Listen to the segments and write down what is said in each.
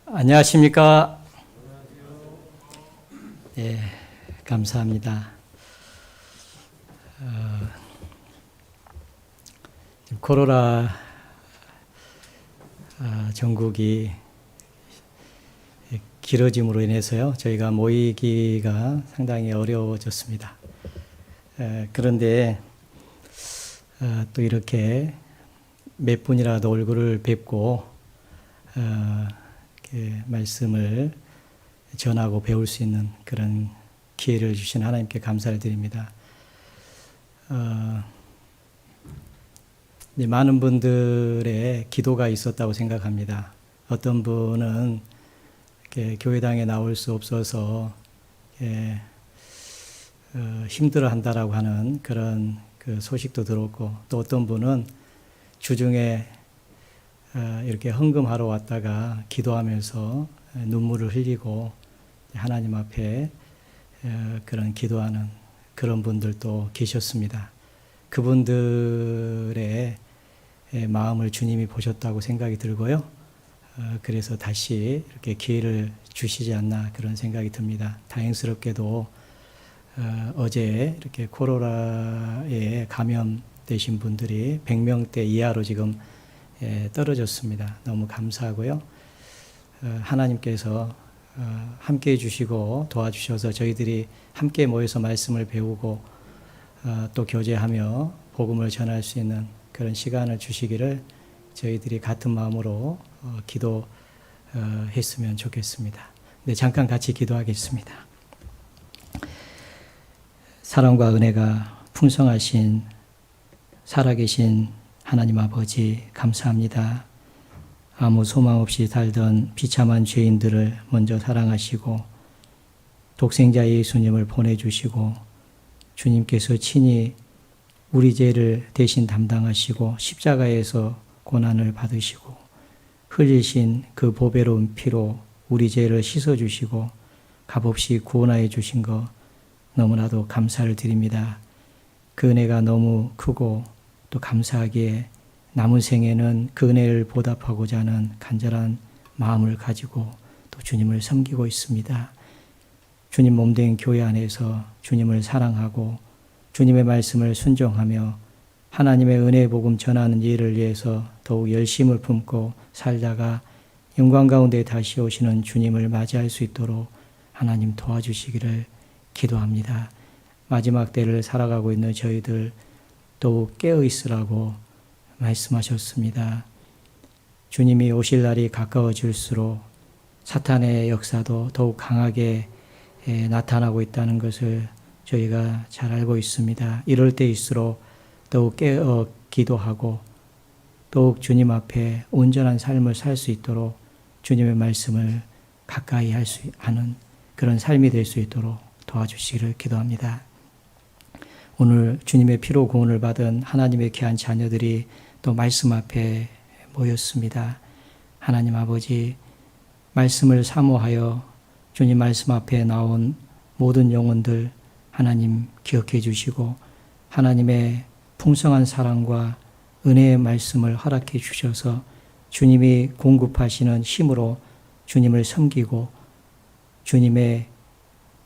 안녕하십니까? 예, 감사합니다. 지금 코로나 전국이 길어짐으로 인해서요, 저희가 모이기가 상당히 어려워졌습니다. 그런데 또 이렇게 몇 분이라도 얼굴을 뵙고 말씀을 전하고 배울 수 있는 그런 기회를 주신 하나님께 감사를 드립니다. 많은 분들의 기도가 있었다고 생각합니다. 어떤 분은 교회당에 나올 수 없어서 힘들어한다라고 하는 그런 그 소식도 들었고, 또 어떤 분은 주중에 이렇게 헌금하러 왔다가 기도하면서 눈물을 흘리고 하나님 앞에 그런 기도하는 그런 분들도 계셨습니다. 그분들의 마음을 주님이 보셨다고 생각이 들고요. 그래서 다시 이렇게 기회를 주시지 않나 그런 생각이 듭니다. 다행스럽게도 어제 이렇게 코로나에 감염되신 분들이 100명대 이하로 지금 떨어졌습니다. 너무 감사하고요. 하나님께서 함께 해주시고 도와주셔서 저희들이 함께 모여서 말씀을 배우고 또 교제하며 복음을 전할 수 있는 그런 시간을 주시기를 저희들이 같은 마음으로 기도했으면 좋겠습니다. 네, 잠깐 같이 기도하겠습니다. 사랑과 은혜가 풍성하신 살아계신 하나님 아버지 감사합니다. 아무 소망 없이 살던 비참한 죄인들을 먼저 사랑하시고 독생자 예수님을 보내주시고 주님께서 친히 우리 죄를 대신 담당하시고 십자가에서 고난을 받으시고 흘리신 그 보배로운 피로 우리 죄를 씻어주시고 값없이 구원하여 주신 것 너무나도 감사를 드립니다. 그 은혜가 너무 크고 또 감사하기에 남은 생에는 그 은혜를 보답하고자 하는 간절한 마음을 가지고 또 주님을 섬기고 있습니다. 주님 몸된 교회 안에서 주님을 사랑하고 주님의 말씀을 순종하며 하나님의 은혜의 복음 전하는 일을 위해서 더욱 열심을 품고 살다가 영광 가운데 다시 오시는 주님을 맞이할 수 있도록 하나님 도와주시기를 기도합니다. 마지막 때를 살아가고 있는 저희들 더욱 깨어 있으라고 말씀하셨습니다. 주님이 오실 날이 가까워질수록 사탄의 역사도 더욱 강하게 나타나고 있다는 것을 저희가 잘 알고 있습니다. 이럴 때일수록 더욱 깨어 기도하고 더욱 주님 앞에 온전한 삶을 살 수 있도록 주님의 말씀을 가까이 할 수 하는 그런 삶이 될 수 있도록 도와주시기를 기도합니다. 오늘 주님의 피로 구원을 받은 하나님의 귀한 자녀들이 또 말씀 앞에 모였습니다. 하나님 아버지, 말씀을 사모하여 주님 말씀 앞에 나온 모든 영혼들 하나님 기억해 주시고 하나님의 풍성한 사랑과 은혜의 말씀을 허락해 주셔서 주님이 공급하시는 힘으로 주님을 섬기고 주님의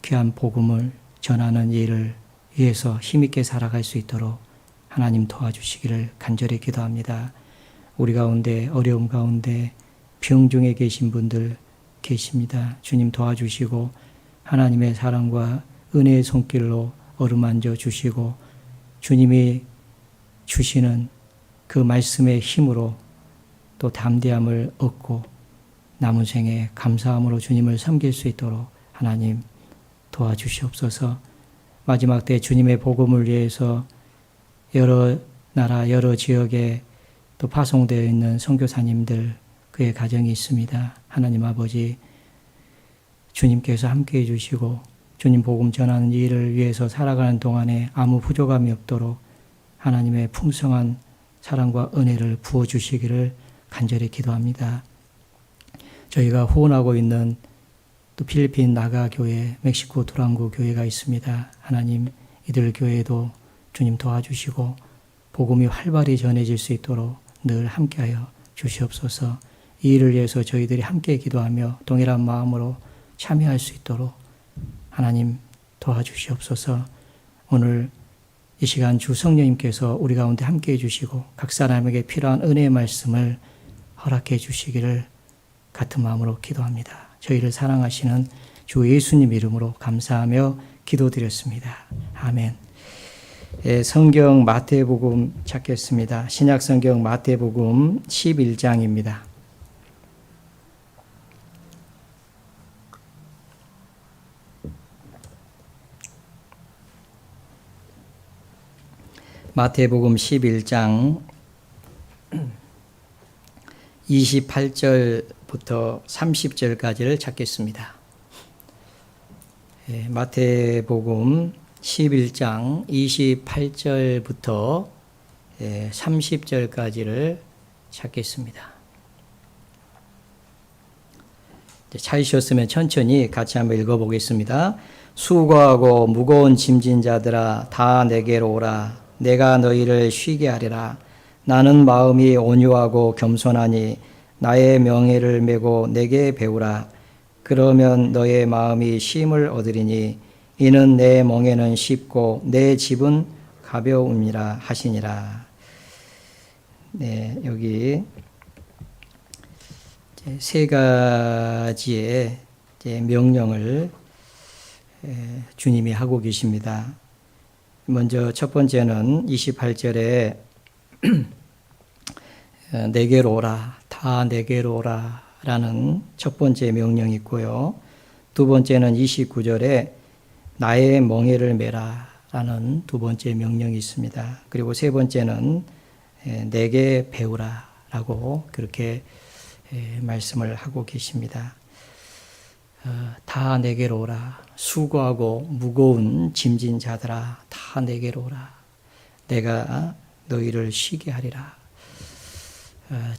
귀한 복음을 전하는 일을 위해서 힘있게 살아갈 수 있도록 하나님 도와주시기를 간절히 기도합니다. 우리 가운데 어려움 가운데 병 중에 계신 분들 계십니다. 주님 도와주시고 하나님의 사랑과 은혜의 손길로 어루만져 주시고 주님이 주시는 그 말씀의 힘으로 또 담대함을 얻고 남은 생에 감사함으로 주님을 섬길 수 있도록 하나님 도와주시옵소서. 마지막 때 주님의 복음을 위해서 여러 나라 여러 지역에 또 파송되어 있는 선교사님들 그의 가정이 있습니다. 하나님 아버지 주님께서 함께해 주시고 주님 복음 전하는 일을 위해서 살아가는 동안에 아무 부족함이 없도록 하나님의 풍성한 사랑과 은혜를 부어주시기를 간절히 기도합니다. 저희가 후원하고 있는 또 필리핀 나가 교회, 멕시코 두랑구 교회가 있습니다. 하나님 이들 교회도 주님 도와주시고 복음이 활발히 전해질 수 있도록 늘 함께하여 주시옵소서. 이 일을 위해서 저희들이 함께 기도하며 동일한 마음으로 참여할 수 있도록 하나님 도와주시옵소서. 오늘 이 시간 주 성령님께서 우리 가운데 함께 해주시고 각 사람에게 필요한 은혜의 말씀을 허락해 주시기를 같은 마음으로 기도합니다. 저희를 사랑하시는 주 예수님 이름으로 감사하며 기도드렸습니다. 아멘. 성경 마태복음 찾겠습니다. 신약 성경 마태복음 11장입니다. 마태복음 11장 28절부터 30절까지를 찾겠습니다. 마태복음 11장 28절부터 30절까지를 찾겠습니다. 찾으셨으면 천천히 같이 한번 읽어보겠습니다. 수고하고 무거운 짐진 자들아 다 내게로 오라. 내가 너희를 쉬게 하리라. 나는 마음이 온유하고 겸손하니 나의 명예를 메고 내게 배우라. 그러면 너의 마음이 쉼을 얻으리니 이는 내 멍에는 쉽고 내 짐은 가벼움이라 하시니라. 네, 여기 세 가지의 명령을 주님이 하고 계십니다. 먼저 첫 번째는 28절에 내게로 오라, 다 내게로 오라 라는 첫 번째 명령이 있고요. 두 번째는 29절에 나의 멍에를 메라 라는 두 번째 명령이 있습니다. 그리고 세 번째는 내게 배우라 라고 그렇게 말씀을 하고 계십니다. 다 내게로 오라. 수고하고 무거운 짐진 자들아 다 내게로 오라. 내가 너희를 쉬게 하리라.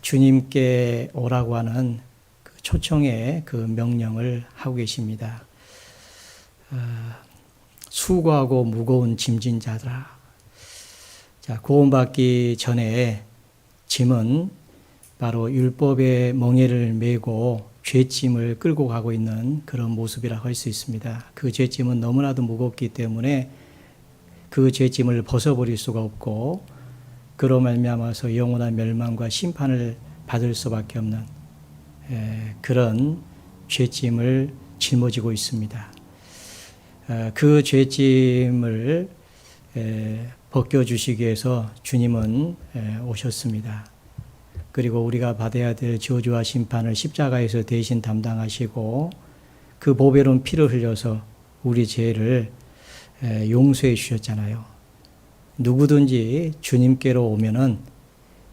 주님께 오라고 하는 그 초청의 그 명령을 하고 계십니다. 수고하고 무거운 짐진 자들아. 자, 구원받기 전에 짐은 바로 율법의 멍에를 메고 죄짐을 끌고 가고 있는 그런 모습이라고 할 수 있습니다. 그 죄짐은 너무나도 무겁기 때문에 그 죄짐을 벗어버릴 수가 없고 그로 말미암아서 영원한 멸망과 심판을 받을 수밖에 없는 그런 죄짐을 짊어지고 있습니다. 그 죄짐을 벗겨주시기 위해서 주님은 오셨습니다. 그리고 우리가 받아야 될 저주와 심판을 십자가에서 대신 담당하시고 그 보배로운 피를 흘려서 우리 죄를 용서해 주셨잖아요. 누구든지 주님께로 오면은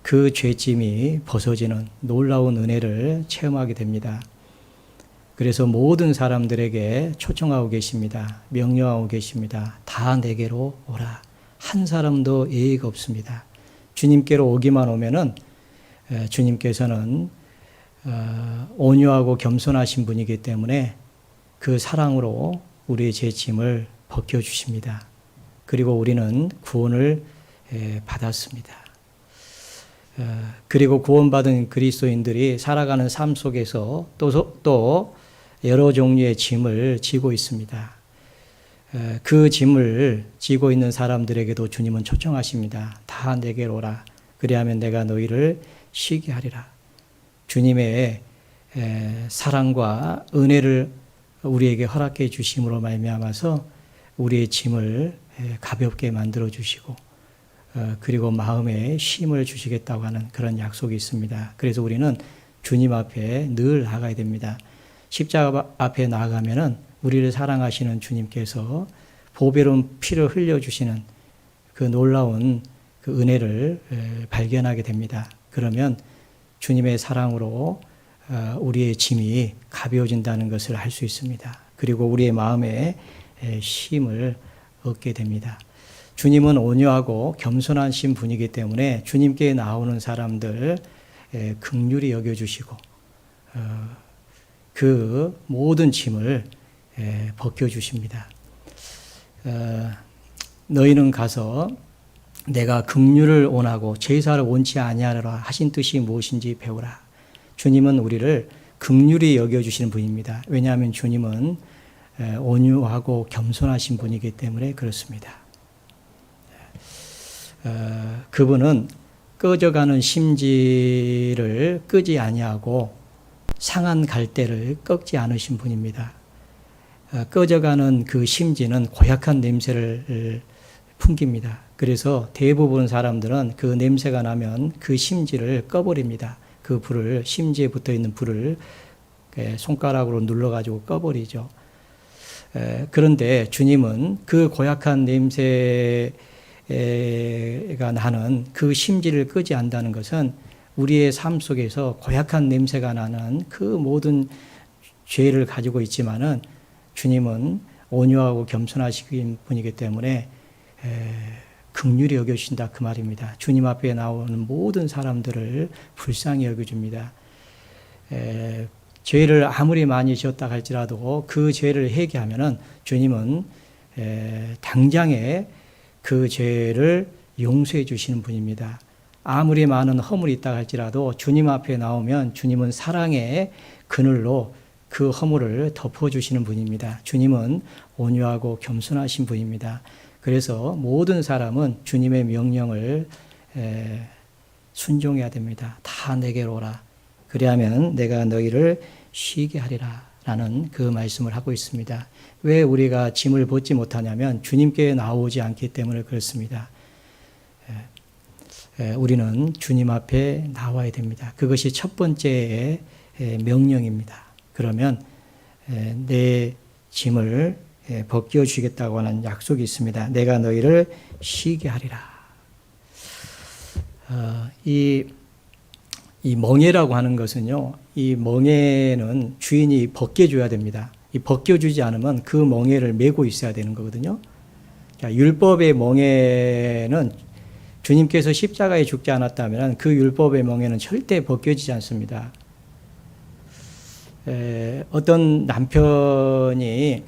그 죄짐이 벗어지는 놀라운 은혜를 체험하게 됩니다. 그래서 모든 사람들에게 초청하고 계십니다. 명령하고 계십니다. 다 내게로 오라. 한 사람도 예의가 없습니다. 주님께로 오기만 오면은 주님께서는 온유하고 겸손하신 분이기 때문에 그 사랑으로 우리의 죄짐을 벗겨주십니다. 그리고 우리는 구원을 받았습니다. 그리고 구원받은 그리스도인들이 살아가는 삶 속에서 또 여러 종류의 짐을 지고 있습니다. 그 짐을 지고 있는 사람들에게도 주님은 초청하십니다. 다 내게로 오라. 그리하면 내가 너희를 쉬게 하리라. 주님의 사랑과 은혜를 우리에게 허락해 주심으로 말미암아서 우리의 짐을 가볍게 만들어 주시고 그리고 마음에 쉼을 주시겠다고 하는 그런 약속이 있습니다. 그래서 우리는 주님 앞에 늘 나가야 됩니다. 십자가 앞에 나아가면은 우리를 사랑하시는 주님께서 보배로운 피를 흘려주시는 그 놀라운 그 은혜를 발견하게 됩니다. 그러면 주님의 사랑으로 우리의 짐이 가벼워진다는 것을 알 수 있습니다. 그리고 우리의 마음에 쉼을 얻게 됩니다. 주님은 온유하고 겸손하신 분이기 때문에 주님께 나오는 사람들 긍휼히 여겨주시고 그 모든 짐을 벗겨주십니다. 너희는 가서 내가 긍휼을 원하고 제사를 원치 아니하노라 하신 뜻이 무엇인지 배우라. 주님은 우리를 긍휼히 여겨주시는 분입니다. 왜냐하면 주님은 온유하고 겸손하신 분이기 때문에 그렇습니다. 그분은 꺼져가는 심지를 끄지 아니하고 상한 갈대를 꺾지 않으신 분입니다. 꺼져가는 그 심지는 고약한 냄새를 풍깁니다. 그래서 대부분 사람들은 그 냄새가 나면 그 심지를 꺼버립니다. 그 불을, 심지에 붙어 있는 불을 손가락으로 눌러가지고 꺼버리죠. 그런데 주님은 그 고약한 냄새가 나는 그 심지를 끄지 않는다는 것은 우리의 삶 속에서 고약한 냄새가 나는 그 모든 죄를 가지고 있지만은 주님은 온유하고 겸손하신 분이기 때문에 긍휼히 여겨주신다 그 말입니다. 주님 앞에 나오는 모든 사람들을 불쌍히 여겨줍니다. 죄를 아무리 많이 지었다 할지라도 그 죄를 회개하면은 주님은 당장에 그 죄를 용서해 주시는 분입니다. 아무리 많은 허물이 있다 할지라도 주님 앞에 나오면 주님은 사랑의 그늘로 그 허물을 덮어주시는 분입니다. 주님은 온유하고 겸손하신 분입니다. 그래서 모든 사람은 주님의 명령을 순종해야 됩니다. 다 내게로 오라. 그리하면 내가 너희를 쉬게 하리라 라는 그 말씀을 하고 있습니다. 왜 우리가 짐을 벗지 못하냐면 주님께 나오지 않기 때문에 그렇습니다. 우리는 주님 앞에 나와야 됩니다. 그것이 첫 번째의 명령입니다. 그러면 내 짐을 벗겨주겠다고 하는 약속이 있습니다. 내가 너희를 쉬게 하리라. 이 멍에라고 하는 것은요, 이 멍에는 주인이 벗겨줘야 됩니다. 이 벗겨주지 않으면 그 멍에를 메고 있어야 되는 거거든요. 자, 율법의 멍에는 주님께서 십자가에 죽지 않았다면 그 율법의 멍에는 절대 벗겨지지 않습니다. 어떤 남편이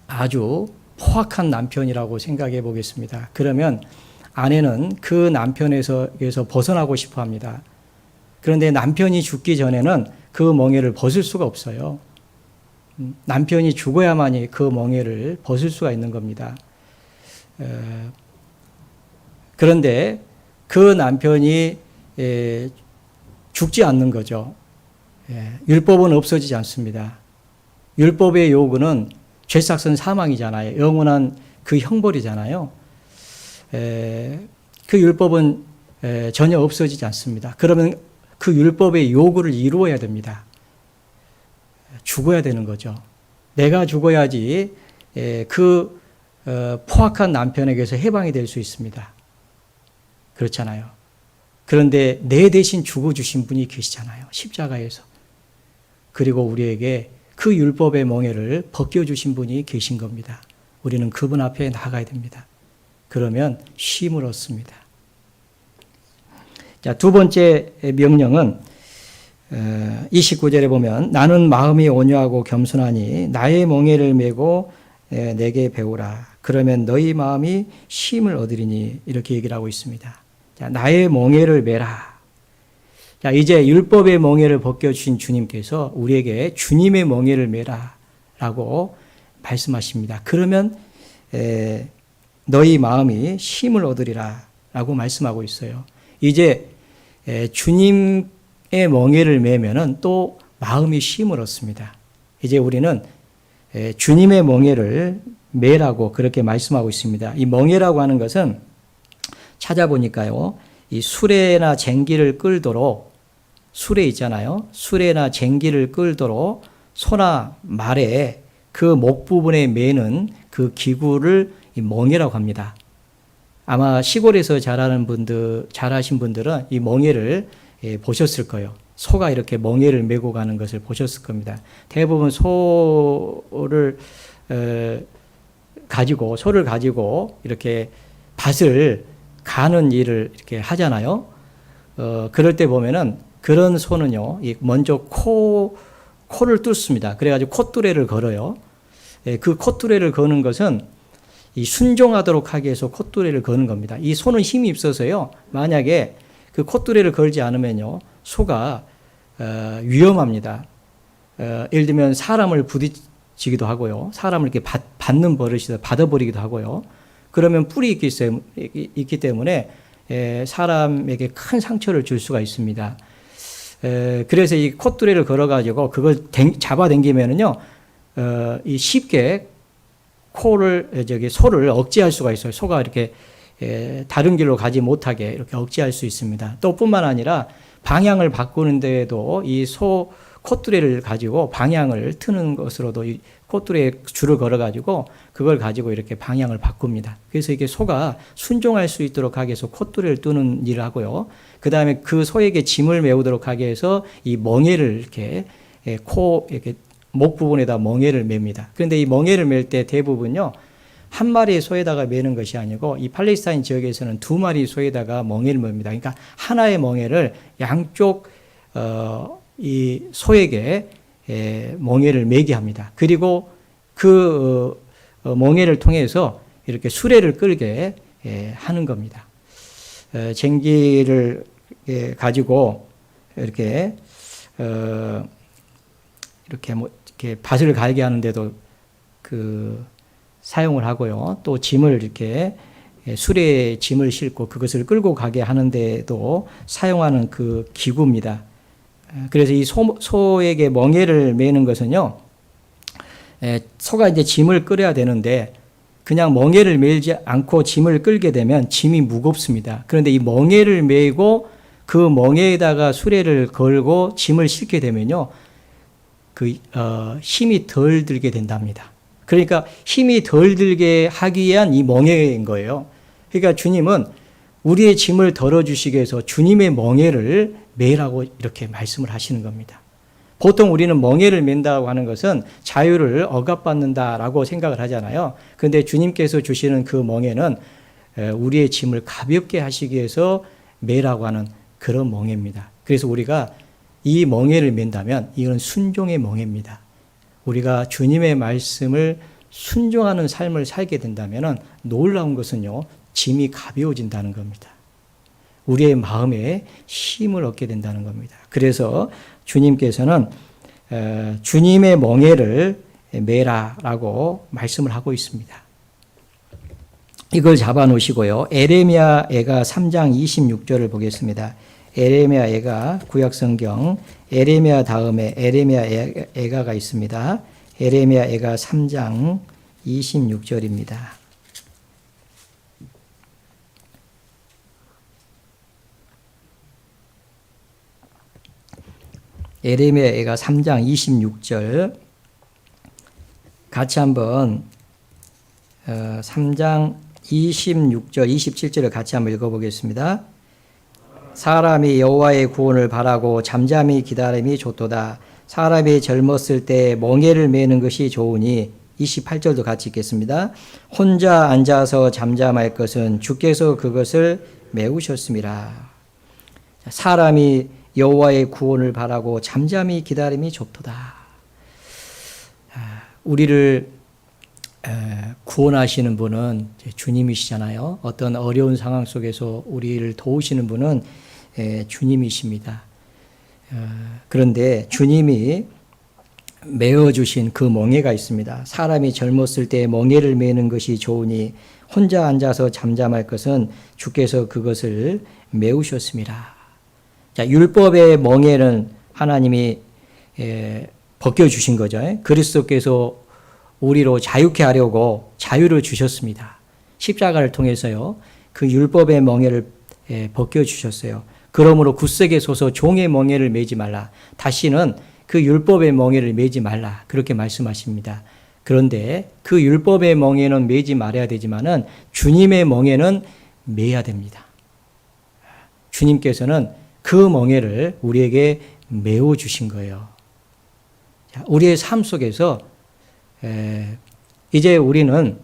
아주 포악한 남편이라고 생각해 보겠습니다. 그러면 아내는 그 남편에서 벗어나고 싶어 합니다. 그런데 남편이 죽기 전에는 그 멍에를 벗을 수가 없어요. 남편이 죽어야만이 그 멍에를 벗을 수가 있는 겁니다. 그런데 그 남편이 죽지 않는 거죠. 율법은 없어지지 않습니다. 율법의 요구는 죄삭은 사망이잖아요. 영원한 그 형벌이잖아요. 그 율법은 전혀 없어지지 않습니다. 그러면 그 율법의 요구를 이루어야 됩니다. 죽어야 되는 거죠. 내가 죽어야지 그 포악한 남편에게서 해방이 될 수 있습니다. 그렇잖아요. 그런데 내 대신 죽어주신 분이 계시잖아요. 십자가에서. 그리고 우리에게 그 율법의 멍에를 벗겨주신 분이 계신 겁니다. 우리는 그분 앞에 나가야 됩니다. 그러면 쉼을 얻습니다. 자, 두 번째 명령은 29절에 보면 나는 마음이 온유하고 겸손하니 나의 멍에를 메고 내게 배우라. 그러면 너희 마음이 쉼을 얻으리니 이렇게 얘기를 하고 있습니다. 자, 나의 멍에를 메라. 자, 이제 율법의 멍에를 벗겨주신 주님께서 우리에게 주님의 멍에를 메라 라고 말씀하십니다. 그러면 너희 마음이 쉼을 얻으리라 라고 말씀하고 있어요. 이제 주님의 멍에를 메면은 또 마음이 쉼을 얻습니다. 이제 우리는 주님의 멍에를 메라고 그렇게 말씀하고 있습니다. 이 멍에라고 하는 것은 찾아보니까요, 이 수레나 쟁기를 끌도록 수레 있잖아요. 수레나 쟁기를 끌도록 소나 말에 그 목 부분에 매는 그 기구를 이 멍에라고 합니다. 아마 시골에서 자라신 분들은 이 멍에를 보셨을 거예요. 소가 이렇게 멍에를 메고 가는 것을 보셨을 겁니다. 대부분 소를 가지고 이렇게 밭을 가는 일을 이렇게 하잖아요. 그럴 때 보면은 그런 소는요, 먼저 코를 뚫습니다. 그래가지고 콧뚜레를 걸어요. 그 콧뚜레를 거는 것은 이 순종하도록 하기 위해서 콧뚜레를 거는 겁니다. 이 소는 힘이 없어서요, 만약에 그 콧뚜레를 걸지 않으면요, 소가 위험합니다. 예를 들면 사람을 부딪히기도 하고요. 사람을 이렇게 받는 버릇이 받아버리기도 하고요. 그러면 뿔이 있기 때문에 사람에게 큰 상처를 줄 수가 있습니다. 그래서 이 콧뚜레를 걸어가지고 그걸 잡아당기면은요, 이 쉽게 소를 억제할 수가 있어요. 소가 이렇게 다른 길로 가지 못하게 이렇게 억제할 수 있습니다. 또 뿐만 아니라 방향을 바꾸는 데에도 이 콧뚜레를 가지고 방향을 트는 것으로도 이 콧뚜레에 줄을 걸어가지고 그걸 가지고 이렇게 방향을 바꿉니다. 그래서 이게 소가 순종할 수 있도록 하기 위해서 콧뚜레를 뜨는 일을 하고요. 그 다음에 그 소에게 짐을 메우도록 하기 위해서 이 멍에를 이렇게 이렇게 목 부분에다 멍에를 맵니다. 그런데 이 멍에를 맬 때 대부분요, 한 마리의 소에다가 매는 것이 아니고 이 팔레스타인 지역에서는 두 마리 소에다가 멍에를 맵니다. 그러니까 하나의 멍에를 양쪽 이 소에게 멍에를 매게 합니다. 그리고 그 멍에를 통해서 이렇게 수레를 끌게 하는 겁니다. 쟁기를 가지고 이렇게 이렇게 밭을 갈게 하는데도 사용을 하고요. 또 짐을 이렇게 수레에 짐을 싣고 그것을 끌고 가게 하는데도 사용하는 그 기구입니다. 그래서 이 소에게 멍에를 매는 것은요, 소가 이제 짐을 끌어야 되는데 그냥 멍에를 매지 않고 짐을 끌게 되면 짐이 무겁습니다. 그런데 이 멍에를 매고 그 멍에에다가 수레를 걸고 짐을 싣게 되면요, 힘이 덜 들게 된답니다. 그러니까 힘이 덜 들게 하기 위한 이 멍에인 거예요. 그러니까 주님은 우리의 짐을 덜어주시기 위해서 주님의 멍에를 매라고 이렇게 말씀을 하시는 겁니다. 보통 우리는 멍에를 맨다고 하는 것은 자유를 억압받는다라고 생각을 하잖아요. 그런데 주님께서 주시는 그 멍에는 우리의 짐을 가볍게 하시기 위해서 매라고 하는 그런 멍에입니다. 그래서 우리가 이 멍에를 맨다면 이건 순종의 멍에입니다. 우리가 주님의 말씀을 순종하는 삶을 살게 된다면 놀라운 것은요, 짐이 가벼워진다는 겁니다. 우리의 마음에 힘을 얻게 된다는 겁니다. 그래서 주님께서는 주님의 멍에를 매라라고 말씀을 하고 있습니다. 이걸 잡아 놓으시고요. 에레미야 애가 3장 26절을 보겠습니다. 에레미야 애가 구약성경 에레미야 다음에 에레미야 애가가 있습니다. 에레미야 애가 3장 26절입니다. 에레미야 애가 3장 26절 같이 한번 3장 26절 27절을 같이 한번 읽어보겠습니다. 사람이 여호와의 구원을 바라고 잠잠히 기다림이 좋도다. 사람이 젊었을 때 멍에를 매는 것이 좋으니 28절도 같이 읽겠습니다. 혼자 앉아서 잠잠할 것은 주께서 그것을 메우셨음이라. 사람이 여호와의 구원을 바라고 잠잠히 기다림이 좋도다. 우리를 구원하시는 분은 주님이시잖아요. 어떤 어려운 상황 속에서 우리를 도우시는 분은 주님이십니다. 그런데 주님이 메어주신 그 멍에가 있습니다. 사람이 젊었을 때 멍에를 매는 것이 좋으니 혼자 앉아서 잠잠할 것은 주께서 그것을 메우셨습니다. 자, 율법의 멍에는 하나님이 벗겨주신 거죠. 그리스도께서 우리로 자유케 하려고 자유를 주셨습니다. 십자가를 통해서요. 그 율법의 멍에를 벗겨주셨어요. 그러므로 굳세게 서서 종의 멍에를 매지 말라. 다시는 그 율법의 멍에를 매지 말라. 그렇게 말씀하십니다. 그런데 그 율법의 멍에는 매지 말아야 되지만은 주님의 멍에는 매야 됩니다. 주님께서는 그 멍에를 우리에게 메워 주신 거예요. 우리의 삶 속에서 이제 우리는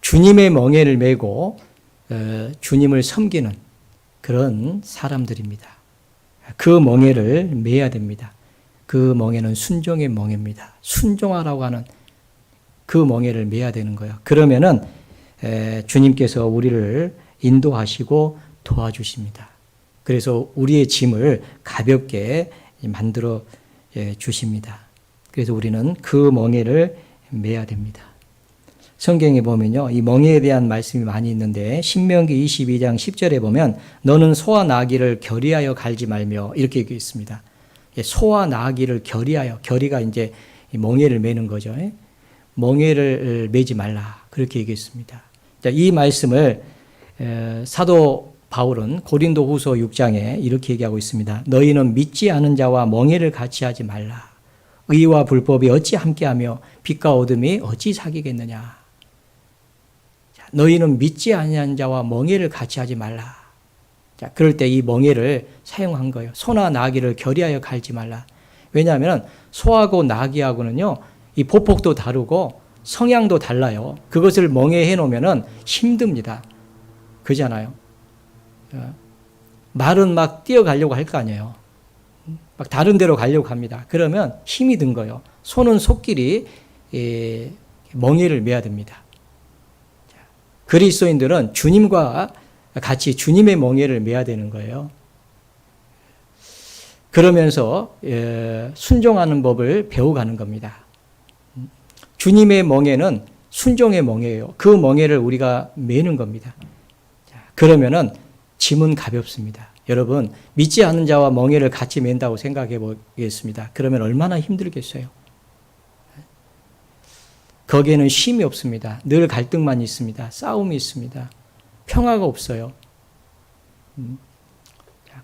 주님의 멍에를 메고 주님을 섬기는 그런 사람들입니다. 그 멍에를 메야 됩니다. 그 멍에는 순종의 멍에입니다. 순종하라고 하는 그 멍에를 메야 되는 거예요. 그러면은 주님께서 우리를 인도하시고 도와주십니다. 그래서 우리의 짐을 가볍게 만들어 주십니다. 그래서 우리는 그 멍에를 메야 됩니다. 성경에 보면요, 이 멍에에 대한 말씀이 많이 있는데 신명기 22장 10절에 보면 너는 소와 나귀를 결의하여 갈지 말며 이렇게 얘기해 있습니다. 소와 나귀를 결의하여, 결의가 이제 멍에를 매는 거죠. 멍에를 매지 말라 그렇게 얘기했습니다. 이 말씀을 사도 바울은 고린도후서 6장에 이렇게 얘기하고 있습니다. 너희는 믿지 않은 자와 멍에를 같이 하지 말라. 의와 불법이 어찌 함께하며 빛과 어둠이 어찌 사귀겠느냐. 너희는 믿지 아니한 자와 멍에를 같이 하지 말라. 자, 그럴 때 이 멍에를 사용한 거예요. 소나 나귀를 결의하여 갈지 말라. 왜냐하면 소하고 나귀하고는요, 이 보폭도 다르고 성향도 달라요. 그것을 멍에 해놓으면 힘듭니다. 그잖아요. 말은 막 뛰어가려고 할 거 아니에요. 막 다른 데로 가려고 합니다. 그러면 힘이 든 거예요. 소는 소끼리 멍에를 매야 됩니다. 그리스도인들은 주님과 같이 주님의 멍에를 매야 되는 거예요. 그러면서 순종하는 법을 배워가는 겁니다. 주님의 멍에는 순종의 멍에예요. 그 멍에를 우리가 매는 겁니다. 그러면은 짐은 가볍습니다. 여러분, 믿지 않는 자와 멍에를 같이 맨다고 생각해 보겠습니다. 그러면 얼마나 힘들겠어요? 거기에는 쉼이 없습니다. 늘 갈등만 있습니다. 싸움이 있습니다. 평화가 없어요.